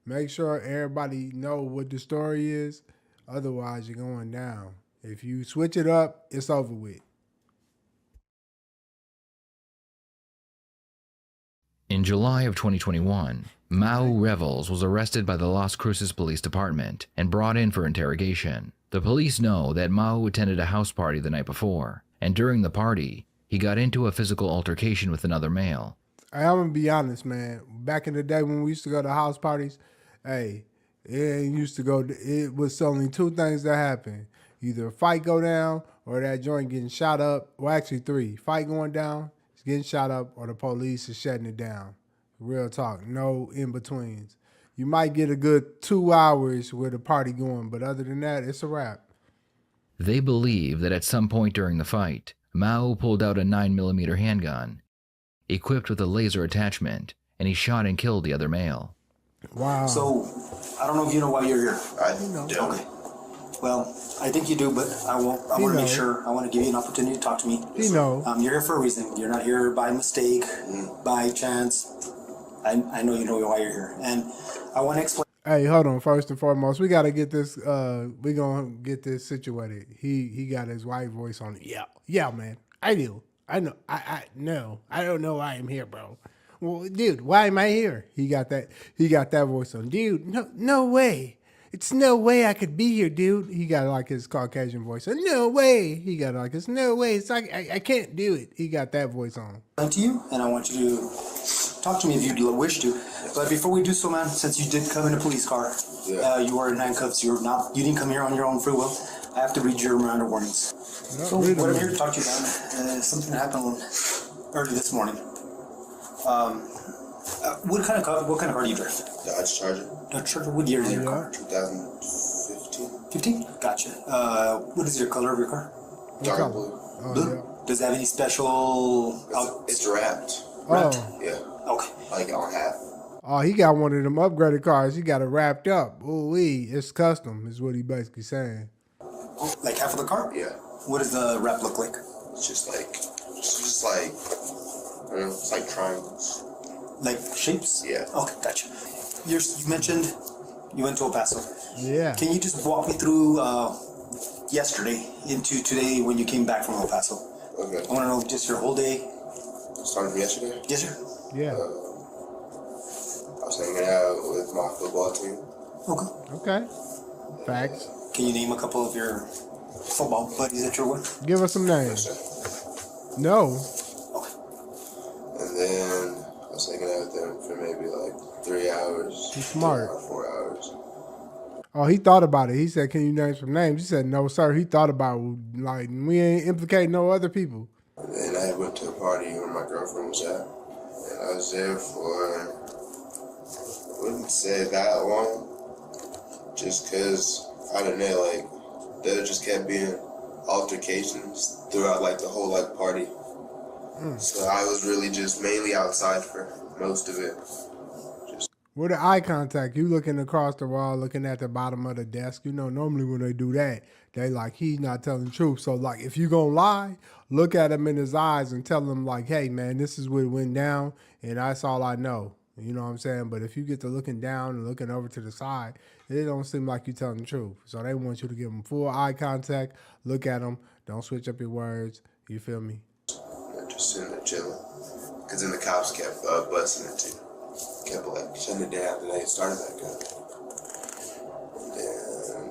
Make sure everybody know what the story is. Otherwise, you're going down. If you switch it up, it's over with. In July of 2021, Mau Revels was arrested by the Las Cruces Police Department and brought in for interrogation. The police know that Mau attended a house party the night before, and during the party, he got into a physical altercation with another male. I'm gonna be honest, man. Back in the day when we used to go to house parties, hey, it was only two things that happened. Either a fight go down or that joint getting shot up. Well, actually three. Fight going down, it's getting shot up, or the police is shutting it down. Real talk, no in-betweens. You might get a good 2 hours with the party going, but other than that, it's a wrap. They believe that at some point during the fight, Mau pulled out a 9mm handgun, equipped with a laser attachment, and he shot and killed the other male. Wow. So, I don't know if you know why you're here. I do. Okay. Well, I think you do, but I want to make sure. I want to give you an opportunity to talk to me. You know. You're here for a reason. You're not here by mistake, by chance. I know you know why you're here, and I want to explain. Hey, hold on. First and foremost, we gotta get this. We gonna get this situated. He got his white voice on. Yeah, man. I do. I know. I no. I don't know why I'm here, bro. Well, dude, why am I here? He got that voice on. Dude, no way. It's no way I could be here, dude. He got like his Caucasian voice on. No way. He got like his no way. It's like I can't do it. He got that voice on. To you, and I want you to talk to me if you wish to. But before we do so, man, since you did come in a police car, you were in handcuffs. You didn't come here on your own free will. I have to read your Miranda warnings. So what I'm here to talk to you about, something happened early this morning. What kind of car do you drive? Dodge Charger. Dodge Charger. What year is your car? 2015. 15? Gotcha. What is your color of your car? Dark blue. Blue? Does it have any special? It's wrapped. Wrapped? Yeah. Okay. Like on half. Oh, he got one of them upgraded cars. He got it wrapped up. Ooh-wee, it's custom, is what he basically saying. Like half of the car? Yeah. What does the wrap look like? It's just like, I don't know, it's like triangles. Like shapes? Yeah. Okay, gotcha. You mentioned you went to El Paso. Yeah. Can you just walk me through yesterday into today when you came back from El Paso? Okay. I want to know just your whole day. Starting from yesterday? Yes, sir. Yeah. I was hanging out with my football team. Okay. Facts. Can you name a couple of your football buddies that you're with? Give us some names. No. And then I was hanging out with them for maybe like 3 hours. He's smart. 4 hours. Oh, he thought about it. He said, "Can you name some names?" He said, "No, sir." He thought about it. Like, we ain't implicating no other people. And then I went to a party where my girlfriend was at. And I was there for, I wouldn't say that long. Just because, I don't know, like, there just kept being altercations throughout, like, the whole, like, party. So I was really just mainly outside for most of it. With the eye contact, you looking across the wall, looking at the bottom of the desk. You know, normally when they do that, they like, he's not telling the truth. So, like, if you gonna lie, look at him in his eyes and tell him, like, hey, man, this is what went down, and that's all I know. You know what I'm saying? But if you get to looking down and looking over to the side, it don't seem like you telling the truth. So they want you to give them full eye contact, look at them, don't switch up your words. You feel me? Just sitting there chilling. Because then the cops kept busting it too. Kept like shutting it down after they started back up. And then,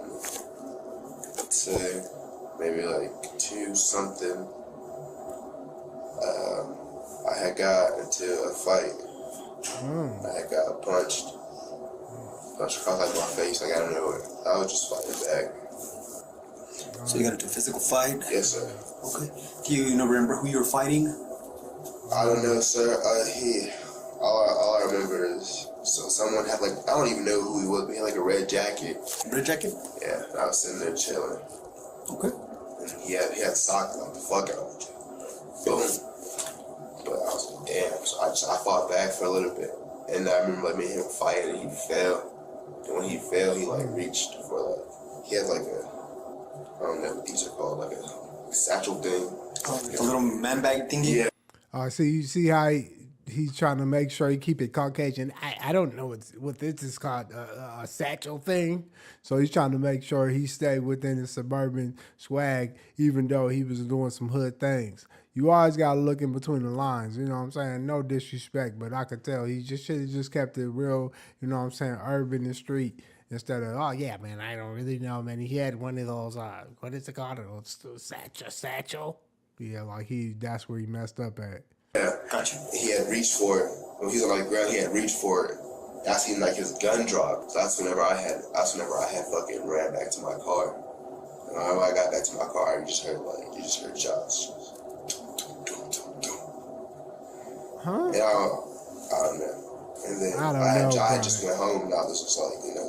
let's say, maybe like 2 something, had got into a fight. I had got punched across like my face. I got into it. I was just fighting back. So you got into a physical fight? Yes, sir. Okay. Do you remember who you were fighting? I don't know, sir. All I remember is someone had like, I don't even know who he was, but he had like a red jacket. Red jacket? Yeah, and I was sitting there chilling. Okay. And he had socked like the fuck out of me. Boom. But I was like, damn. So I fought back for a little bit. And I remember like me and him fighting and he fell. And when he fell, he like reached for like, he had like a, I don't know what these are called, like a satchel thing. Like a little man bag thingy? Yeah. See, you see how he's trying to make sure he keep it Caucasian. I don't know what this is called, a satchel thing. So he's trying to make sure he stayed within his suburban swag, even though he was doing some hood things. You always got to look in between the lines, you know what I'm saying? No disrespect, but I could tell he just should have just kept it real, you know what I'm saying, urban and street, instead of, oh yeah, man, I don't really know, man. He had one of those, what is it called? Satchel? Yeah, like that's where he messed up at. Yeah, gotcha. He had reached for it. When he was on the ground, he had reached for it. I seen like his gun drop. So that's whenever I had fucking ran back to my car. And whenever I got back to my car, you just heard shots. Huh? And I don't know. And then I just went home and I was just like, you know,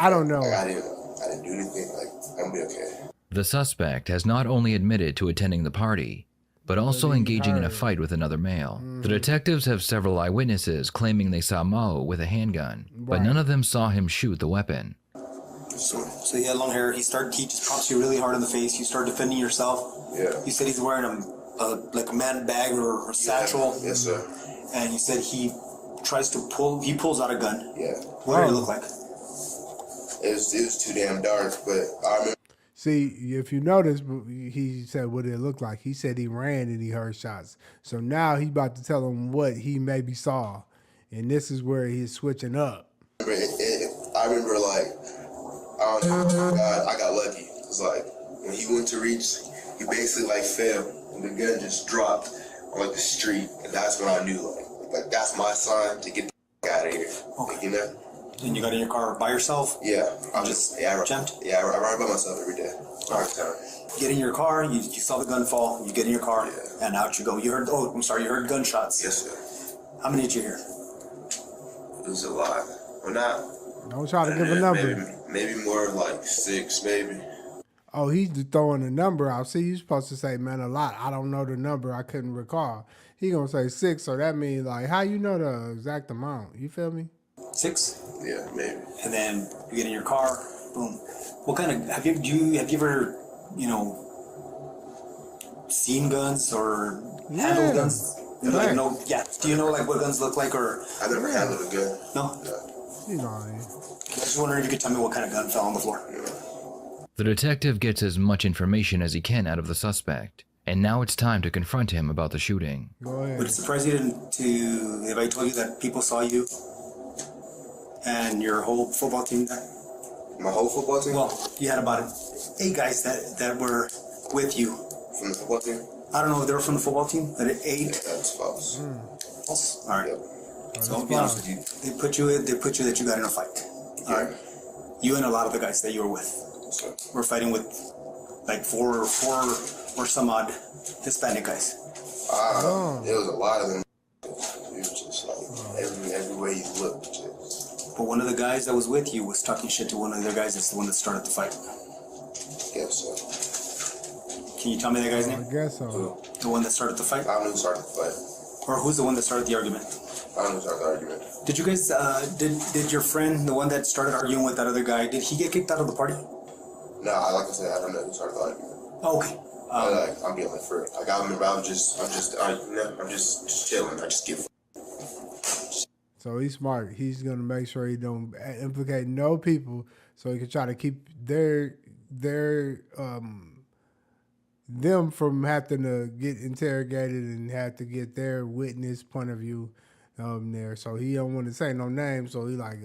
I don't know. Like, I didn't do anything. Like, I'm gonna be okay. The suspect has not only admitted to attending the party, but also engaging in a fight with another male. The detectives have several eyewitnesses claiming they saw Mao with a handgun, but none of them saw him shoot the weapon. So he had long hair. He just pops you really hard in the face. You start defending yourself. Yeah. You said he's wearing like a man bag or a satchel. Yes, sir. And you said he pulls out a gun. Yeah. What did it look like? It was too damn dark, but I remember. See, if you notice, he said what it looked like. He said he ran and he heard shots. So now he's about to tell him what he maybe saw. And this is where he's switching up. I remember like, I got lucky. It's like, when he went to reach, he basically like fell. And the gun just dropped on like the street. And that's when I knew like that's my sign to get the out of here. Okay. Like, you know? And you got in your car by yourself? Yeah. I jumped? Yeah, I ride by myself every day. All the time. Get in your car, you saw the gun fall, you get in your car, and out you go. You heard gunshots. Yes, sir. How many did you hear? It was a lot. Well, not. Don't try to give a number. Maybe more like 6, maybe. Oh, he's throwing a number out. See, you're supposed to say, man, a lot. I don't know the number. I couldn't recall. He gonna say 6, so that means like, how you know the exact amount? You feel me? 6? Yeah, maybe. And then you get in your car, boom. What kind of have you ever seen guns or handled guns? Do you know like what guns look like or? I never handled a gun. No. You know. I was just wondering if you could tell me what kind of gun fell on the floor. The detective gets as much information as he can out of the suspect, and now it's time to confront him about the shooting. Go ahead. Would it surprise you if I told you that people saw you and your whole football team there? My whole football team? Well, you had about 8 guys that were with you. From the football team? I don't know if they were from the football team. That 8? Yeah, that's false. False? All right. Yep. So I'll be honest with you. They put you that you got in a fight. All right. You and a lot of the guys that you were with were fighting with like 4 or some odd Hispanic guys. There was a lot of them. It was just like everywhere you looked. But one of the guys that was with you was talking shit to one of the other guys that's the one that started the fight. Guess so. Can you tell me that guy's name? I guess so. The one that started the fight? I don't know who started the fight. Or who's the one that started the argument? I don't know who started the argument. Did you guys, did your friend, the one that started arguing with that other guy, did he get kicked out of the party? No, like I said, I don't know who started the argument. Oh, okay. I'm being like for like I remember I'm just chilling. I just give. So he's smart. He's gonna make sure he don't implicate no people, so he can try to keep them from having to get interrogated and have to get their witness point of view there. So he don't want to say no names. So he like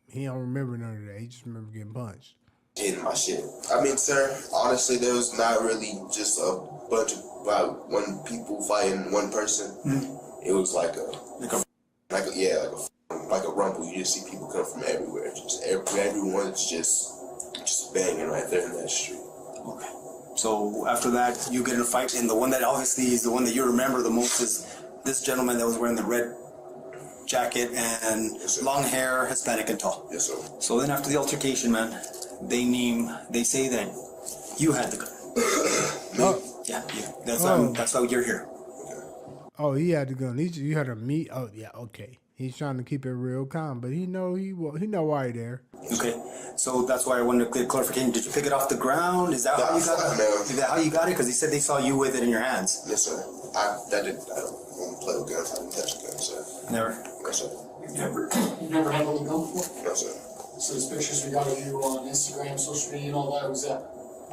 he don't remember none of that. He just remember getting punched. Hitting my shit. I mean, sir, honestly, there was not really just a bunch of one people fighting one person. It was like a rumble. You just see people come from everywhere. Just everyone's just banging right there in that street. Okay. So after that, you get in a fight, and the one that obviously is the one that you remember the most is this gentleman that was wearing the red jacket and long hair, Hispanic and tall. Yes, sir. So then after the altercation, man, they say that you had the gun. Yeah, that's why you're here. Oh, he had the gun. You had a meet. Oh, yeah, okay. He's trying to keep it real calm, but he know why he there. Okay, so that's why I wanted to clear clarification. Did you pick it off the ground? Is that how you got it? Is that how you got it? Because he said they saw you with it in your hands. Yes, sir. I don't play with guns. I don't touch guns, sir. Never. Yes, sir. You never handled a gun before? No, sir. So these pictures we got of you on Instagram, social media, and all that, was that?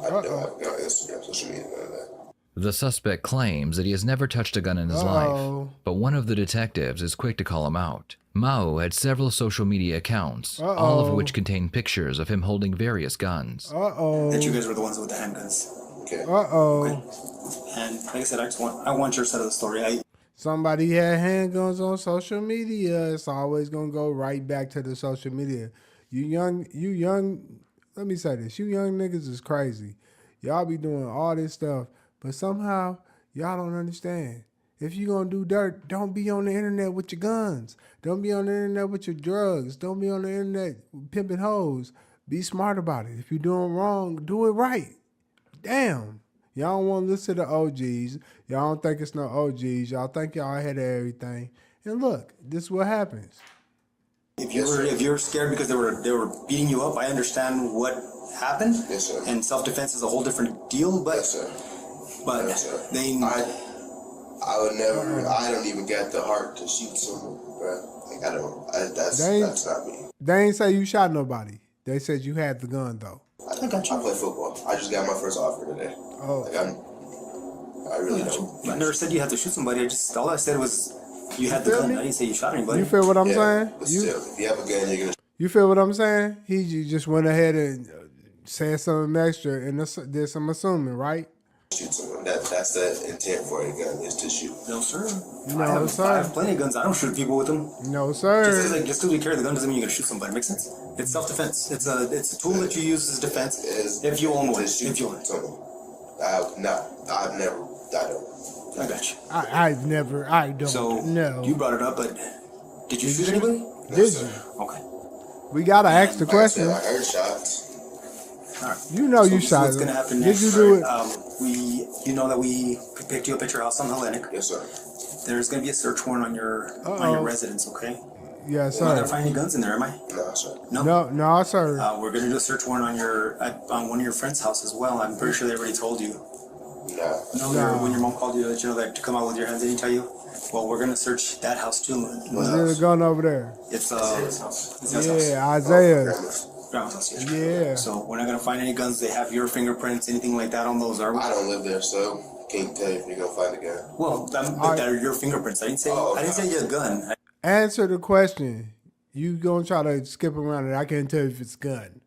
I don't have Instagram, social media, none of that. The suspect claims that he has never touched a gun in his life, but one of the detectives is quick to call him out. Mao had several social media accounts, all of which contain pictures of him holding various guns. That you guys were the ones with the handguns. Okay. Okay. And like I said, I want your side of the story. Somebody had handguns on social media. It's always gonna go right back to the social media. You young. Let me say this: you young niggas is crazy. Y'all be doing all this stuff, but somehow y'all don't understand. If you gonna do dirt, don't be on the internet with your guns. Don't be on the internet with your drugs. Don't be on the internet pimping hoes. Be smart about it. If you're doing wrong, do it right. Damn. Y'all don't want to listen to the OGs. Y'all don't think it's no OGs. Y'all think y'all ahead of everything. And look, this is what happens. If you're scared because they were beating you up, I understand what happened. Yes, sir. And self-defense is a whole different deal. But yes, sir. But yes, sir. I would never. I don't even get the heart to shoot someone, bro. Like that's not me. They ain't say you shot nobody. They said you had the gun though. I play football. I just got my first offer today. Oh. Like I really don't. I never said you had to shoot somebody. All I said was you had the gun. I didn't say you shot anybody. You feel what I'm saying? But still, if you have a gun, you're gonna. You feel what I'm saying? He just went ahead and said something extra and did some assuming, right? Shoot someone. That's the intent for a gun is to shoot. No, sir. No, sir. I have plenty of guns. I don't shoot people with them. No, sir. Just because you carry the gun doesn't mean you're gonna shoot somebody. Makes sense? It's self-defense. It's a tool that you use as defense. If you own one. If you own someone. I've never. I don't. I got you. I don't. So no. You brought it up, but did you shoot anybody? Did you? Okay. We gotta ask the question. I heard shots. All right. You know so you shot. What's gonna happen Did next? you do it? You know that we picked you up at your house on Hellenic. Yes, sir. There's gonna be a search warrant on your residence. Okay. Yes, sir. You're not gonna find any guns in there, am I? No, sir. No, sir. We're gonna do a search warrant on one of your friends' house as well. I'm pretty sure they already told you. No. When your mom called you to let you know that to come out with your hands, they didn't tell you. Well, we're gonna search that house too. There's a gun over there. It's his house. Yeah, Isaiah's. Grandma's house. Yeah. So we're not gonna find any guns. They have your fingerprints, anything like that on those, are we? I don't live there, so can't tell you if you're gonna find a gun. Well, that are your fingerprints. I didn't say you had a gun. Answer the question. You gonna try to skip around it? I can't tell you if it's a gun,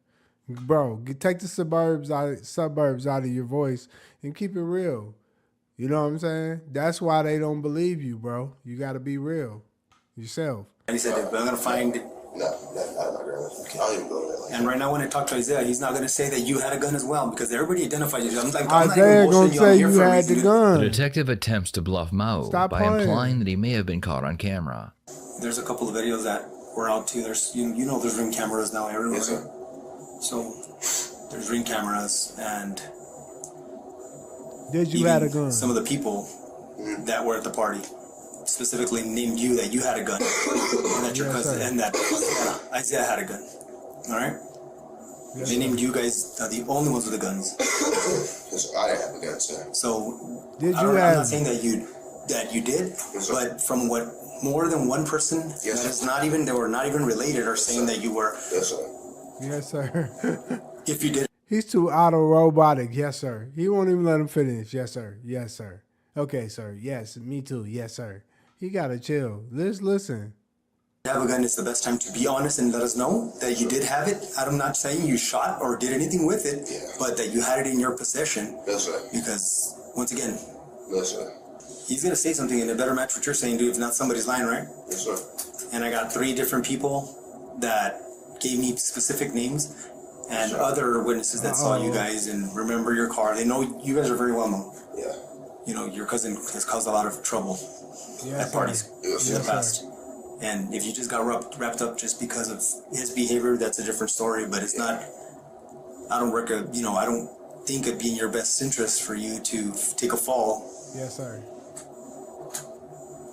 bro. Take the suburbs out of your voice and keep it real. You know what I'm saying? That's why they don't believe you, bro. You got to be real yourself. And he said, "I'm gonna find." No, not my grandma. Okay. I don't even go to that. Like and right now, when I talk to Isaiah, he's not gonna say that you had a gun as well because everybody identifies you. Isaiah gonna say you had the gun. The detective attempts to bluff Mao by implying that he may have been caught on camera. There's a couple of videos that were out too. There's you know there's Ring cameras now everywhere. Yes, sir. So there's Ring cameras and. Did you have a gun? Some of the people that were at the party specifically named you that you had a gun, and that your cousin and that Isaiah had a gun. All right. Yes, they named you guys the only ones with the guns. I didn't have a gun, sir. So I'm not saying that you did, but from what more than one person that is not even they were not even related are saying that you were. Yes, sir. Yes, sir. If you did. He's too auto-robotic. Yes, sir. He won't even let him finish. Yes, sir. Yes, sir. Okay, sir. Yes, me too. Yes, sir. He got to chill. Let's listen. Have a gun, it's the best time to be honest and let us know that you did have it. I'm not saying you shot or did anything with it, but that you had it in your possession. Yes, sir. Because, once again, yes, sir. he's gonna say something and it better match what you're saying, dude. If not, somebody's lying, right? Yes, sir. And I got 3 different people that gave me specific names and other witnesses that saw you guys and remember your car. They know you guys are very well known. Yeah. You know, your cousin has caused a lot of trouble at parties in the past. And if you just got wrapped up just because of his behavior, that's a different story. But it's not. I don't think it'd be in your best interest for you to take a fall. Yes, sir.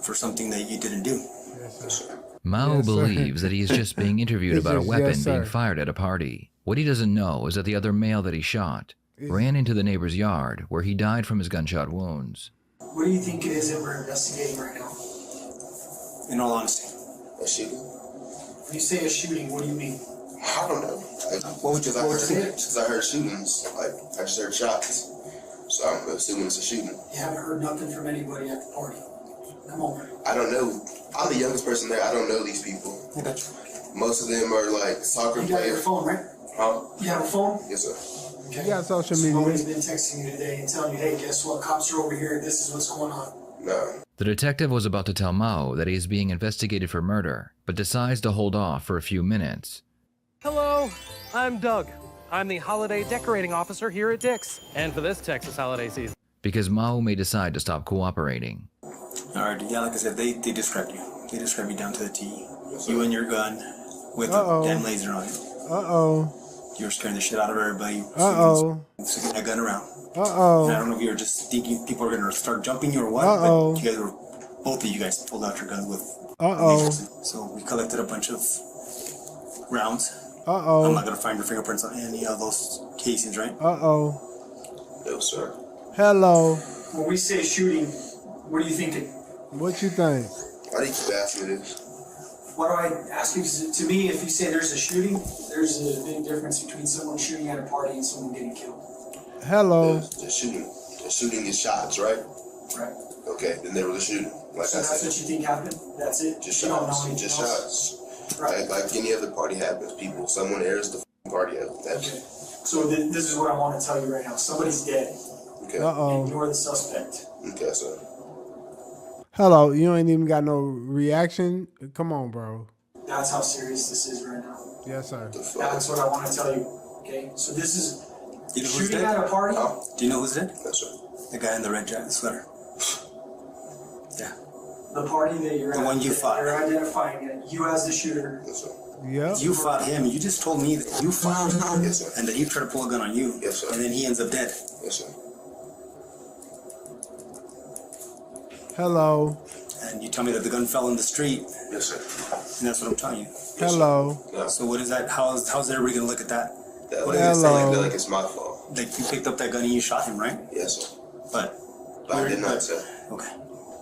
For something that you didn't do. Yes, sir. Mao believes that he is just being interviewed about a weapon yes, being sir. fired at a party. What he doesn't know is that the other male that he shot ran into the neighbor's yard where he died from his gunshot wounds. What do you think it is that we're investigating right now? In all honesty. A shooting? When you say a shooting, what do you mean? I don't know. What would you think? Because I heard shootings. Like, I just heard shots. So I'm assuming it's a shooting. You haven't heard nothing from anybody at the party. Come on. I don't know. I'm the youngest person there. I don't know these people. I got you. Most of them are like soccer You got your players. phone, right? Huh? You have a phone? Yes, sir. Okay. You got social Somebody's media. been texting you today and telling you, hey, guess what? Cops are over here. This is what's going on. No. The detective was about to tell Mao that he is being investigated for murder, but decides to hold off for a few minutes. Hello, I'm Doug. I'm the holiday decorating officer here at Dick's, and for this Texas holiday season. Because Mao may decide to stop cooperating. Alright, yeah, like I said, they described you. They described you down to the T. You and your gun with Uh-oh. a damn laser on it. Uh-oh. You were scaring the shit out of everybody. Uh-oh. Swinging that gun around. Uh-oh. And I don't know if you were just thinking people are gonna start jumping you or what, Uh-oh. but you guys were, both of you guys pulled out your guns with Uh-oh. lasers. So we collected a bunch of rounds. Uh-oh. I'm not gonna find your fingerprints on any of those casings, right? Uh-oh. No, sir. Hello. When we say shooting, what are you thinking? What you think? Why do you keep asking me this? What do I ask you? 'Cause to me, if you say there's a shooting, there's a big difference between someone shooting at a party and someone getting killed. Hello. The shooting is shots, right? Right. Okay, then there was a shooting. Like So I that's said, what you think happened? That's it? just You don't know shots. anything Just else? shots. Right. Like any other party happens, people. Someone airs the f***ing party out. That's Okay. So this is what I want to tell you right now. Somebody's dead. okay. Uh-oh. And you're the suspect. Okay, sir. Hello. You ain't even got no reaction? Come on, bro. That's how serious this is right now. Yes, sir. That's what I want to tell you. Okay? So this is You know who's shooting dead? at a party. Do you know who's dead? Yes, sir. The guy in the red jacket sweater. Yeah. The party that you're The at, one you that fought. You're identifying it. You as the shooter. Yes, sir. Yep. You fought him. You just told me that you fought him. Yes, sir. And that he tried to pull a gun on you. Yes, sir. And then he ends up dead. Yes, sir. Hello. And you tell me that the gun fell in the street. Yes, sir. And that's what I'm telling you. Hello. No. So what is that? How's everybody gonna look at that? That What like, is it's it? Hello. like it's my fault. Like you picked up that gun and you shot him, right? Yes, sir. But I did not, sir. okay.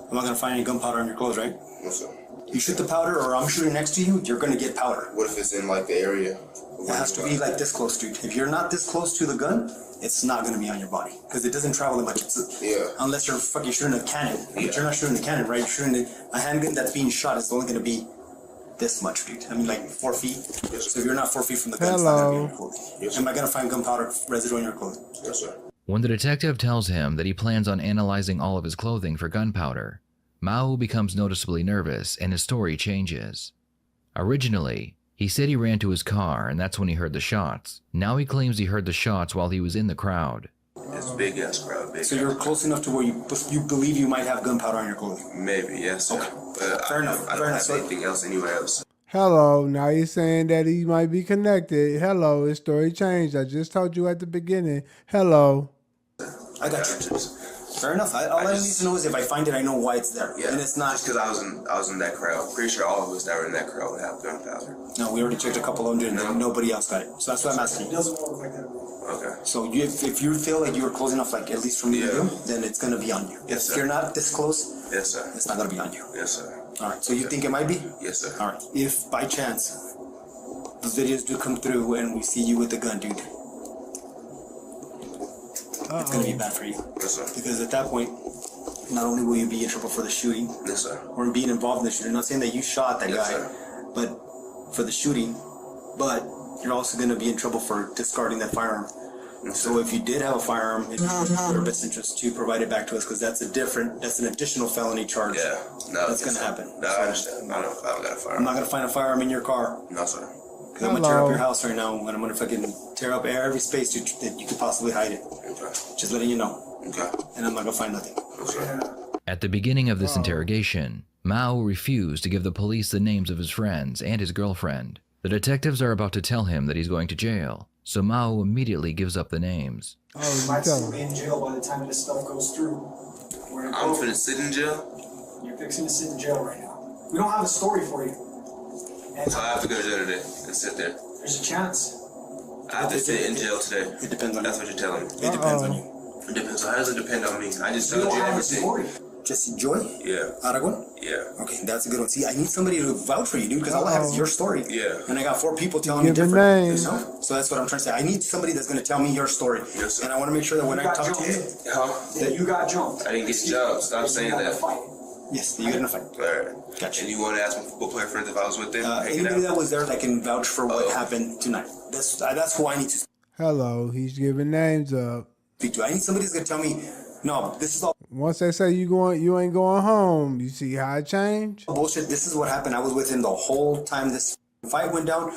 I'm not gonna find any gunpowder on your clothes, right? No, sir. You shoot the powder, or I'm shooting next to you, you're gonna get powder. What if it's in like the area? It has to be like this close, dude. If you're not this close to the gun, it's not gonna be on your body because it doesn't travel that much. Yeah. Unless you're fucking shooting a cannon. Yeah. But you're not shooting a cannon, right? You're shooting a handgun that's being shot. It's only gonna be this much, dude. I mean, like 4 feet. Yes, So if you're not 4 feet from the gun, it's not gonna be on Hello. your clothes. Yes, Am I gonna find gunpowder residue on your clothes? Yes, sir. When the detective tells him that he plans on analyzing all of his clothing for gunpowder, Mao becomes noticeably nervous and his story changes. Originally, he said he ran to his car and that's when he heard the shots. Now he claims he heard the shots while he was in the crowd. It's a big ass crowd. Big So you're close enough to where you believe you might have gunpowder on your clothing. Maybe, yes, sir. Okay. But Fair enough. I Fair don't enough. have anything else anywhere else. Hello. Now you're saying that he might be connected. Hello. His story changed. I just told you at the beginning. Hello. I got you. Fair enough. All I need to know is if I find it, I know why it's there. Yeah. And it's not. Just because I was in that crowd. Pretty sure all of us that were in that crowd would have gunpowder. No, we already checked a couple hundred and nobody else got it. So that's what I'm asking It you. doesn't look like that. Okay. So if you feel like you were close enough, like at least from the view, then it's gonna be on you. Yes, If sir. you're not this close, Yes, sir. it's not gonna be on you. Yes, sir. All right. So you think it might be? Yes, sir. All right. If by chance those videos do come through and we see you with the gun, dude, it's gonna be bad for you. Yes, sir. Because at that point, not only will you be in trouble for the shooting, Yes, sir. or being involved in the shooting, not saying that you shot that Yes, guy, sir. but for the shooting, but you're also going to be in trouble for discarding that firearm So if you did have a firearm, it's in our best interest to provide it back to us, because that's an additional felony charge. Yeah, no, that's gonna happen. No, I understand. I don't got a firearm. I'm not gonna find a firearm in your car. No, sir. Because I'm gonna tear up your house right now, and I'm gonna fucking tear up every space that you could possibly hide it. Okay. Just letting you know. Okay. And I'm not gonna find nothing. Okay. At the beginning of this interrogation, Mao refused to give the police the names of his friends and his girlfriend. The detectives are about to tell him that he's going to jail, so Mao immediately gives up the names. You might still be in jail by the time this stuff goes through. I'm finna sit in jail? You're fixing to sit in jail right now. We don't have a story for you. And So I have to go to jail today and sit there. there's a chance. I have to sit in jail today. It depends on That's what you're telling me. It depends on you. It depends. So how does it depend on me? I just We told don't you have a everything. story. Jesse Joy? Yeah. Aragon? Yeah. Okay, that's a good one. See, I need somebody to vouch for you, dude, because all I have is your story. Yeah. And I got 4 people telling me Give a different. name. You know? So that's what I'm trying to say. I need somebody that's going to tell me your story. Yes, sir. And I want to make sure that when You I got talk to you, jumped. Huh? That you got jumped. I didn't get jumped. Stop saying that. yes, that you're going to fight. Alright. Gotcha. And you want to ask my football player friends if I was with them? hanging Anybody out? that was there that can vouch for what happened tonight. That's who I need to Hello, he's giving names up. speak to. I need somebody that's going to tell me, no, this is all Once they say you ain't going home, you see how it changed? bullshit. This is what happened. I was with him the whole time this fight went down.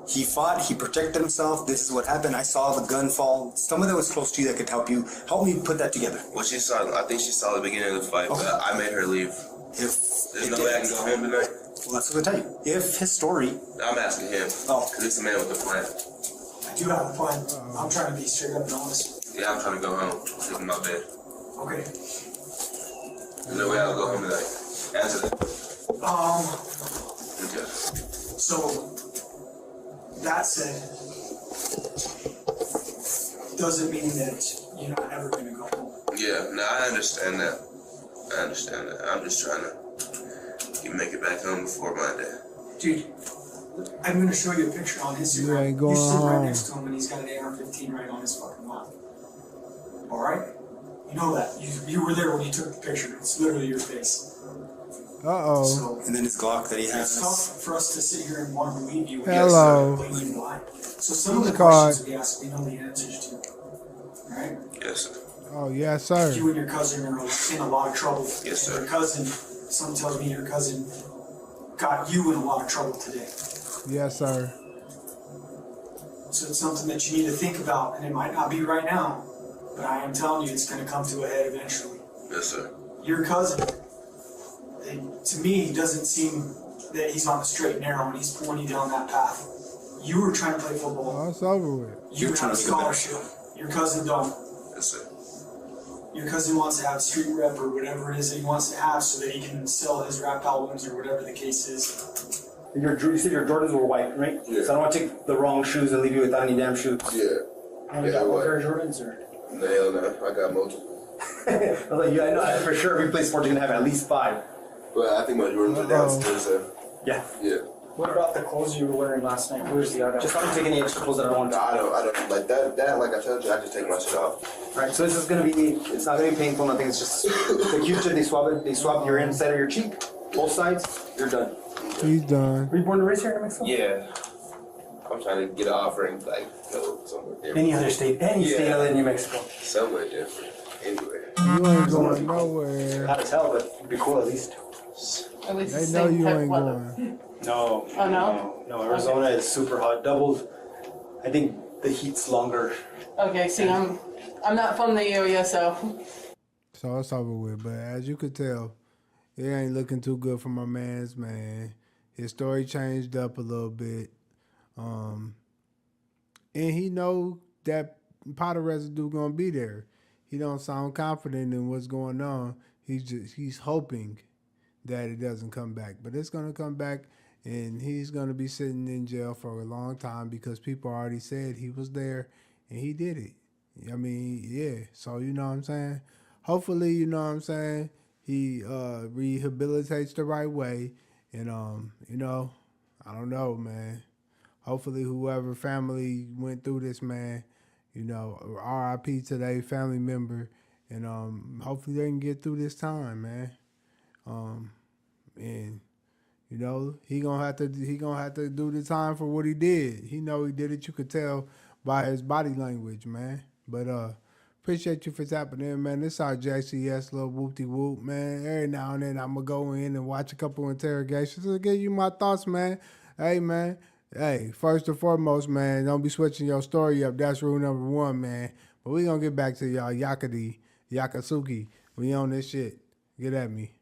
He fought. He protected himself. This is what happened. I saw the gun fall. Someone that was close to you that could help you. Help me put that together. Well, she saw. I think she saw the beginning of the fight, but I made her leave. There's no way I can go home tonight. Well, that's what I tell you. If his story, I'm asking him. Oh, because it's a man with a plan. I do have a plan. I'm trying to be straight up and honest. Yeah, I'm trying to go home. Sleep in my bed. Okay. There's no way I'll go home tonight. Answer that. Okay. So that said, doesn't mean that you're not ever gonna go home. Yeah, no, I understand that. I understand that. I'm just trying to make it back home before my day. Dude, I'm gonna show you a picture on Instagram. You ain't going You're sitting right home. next to him and he's got an AR-15 right on his fucking mouth. Alright? You know that. You were there when you took the picture. It's literally your face. Uh-oh. and then his Glock that he It's has. tough for us to sit here and want to believe you. Hello. Blatantly blind. So some of the Who's card? questions we ask, we know the answers to. Alright? Yes, sir. Oh, yes, sir. You and your cousin are in a lot of trouble. Yes, sir. Your cousin, someone tells me your cousin got you in a lot of trouble today. Yes, sir. So it's something that you need to think about, and it might not be right now, but I am telling you it's going to come to a head eventually. Yes, sir. Your cousin, to me, doesn't seem that he's on the straight and narrow and he's pulling you down that path. You were trying to play football. Oh, it's over with. You have a scholarship. Your cousin don't. Yes, sir. Your cousin wants to have street rep or whatever it is that he wants to have so that he can sell his rap albums or whatever the case is. You said your Jordans were white, right? Yeah. So I don't want to take the wrong shoes and leave you without any damn shoes. Yeah. Only got one pair of Jordans, or? No, hell no. I got multiple. I was like, yeah, I know for sure. Every play sports, you're gonna have at least 5. Well, I think my Jordans are downstairs, sir. Yeah. Yeah. What about the clothes you were wearing last night? Where's the other? Just don't take any extra clothes that I don't want. No, I don't like that. Like I told you, I just take my shit off. Alright, so this is gonna be. It's not gonna be painful. Nothing. It's just the Q-tip. They swab it. They swab your inside of your cheek, both sides. You're done. He's done. Were you born and raised here in Mexico? Yeah. I'm trying to get an offer and like go somewhere different. Any other state? Any state other than New Mexico. Somewhere different. Anyway. You ain't going nowhere. How to tell, but it'd be cool at least. At least They it's know same you type ain't weather. going. No. Oh, no? No, Arizona is super hot. Doubled. I think the heat's longer. Okay, see, I'm not from the area, so So it's over with. But as you could tell, it ain't looking too good for my man's man. His story changed up a little bit. And he know that powder residue gonna be there. He don't sound confident in what's going on. He's hoping that it doesn't come back. But it's gonna come back, and he's gonna be sitting in jail for a long time because people already said he was there and he did it. I mean, yeah. So you know what I'm saying? Hopefully, you know what I'm saying, he rehabilitates the right way. And you know, I don't know, man. Hopefully whoever family went through this, man, you know, RIP to their family member, and hopefully they can get through this time, man. And you know, he gonna have to do the time for what he did. He know he did it. You could tell by his body language, man. But appreciate you for tapping in, man. This our JCS little whoop-de-whoop, man. Every now and then I'm going to go in and watch a couple interrogations to give you my thoughts, man. Hey, man. Hey, first and foremost, man, don't be switching your story up. That's rule number 1, man. But we going to get back to y'all Yakasuki. We on this shit. Get at me.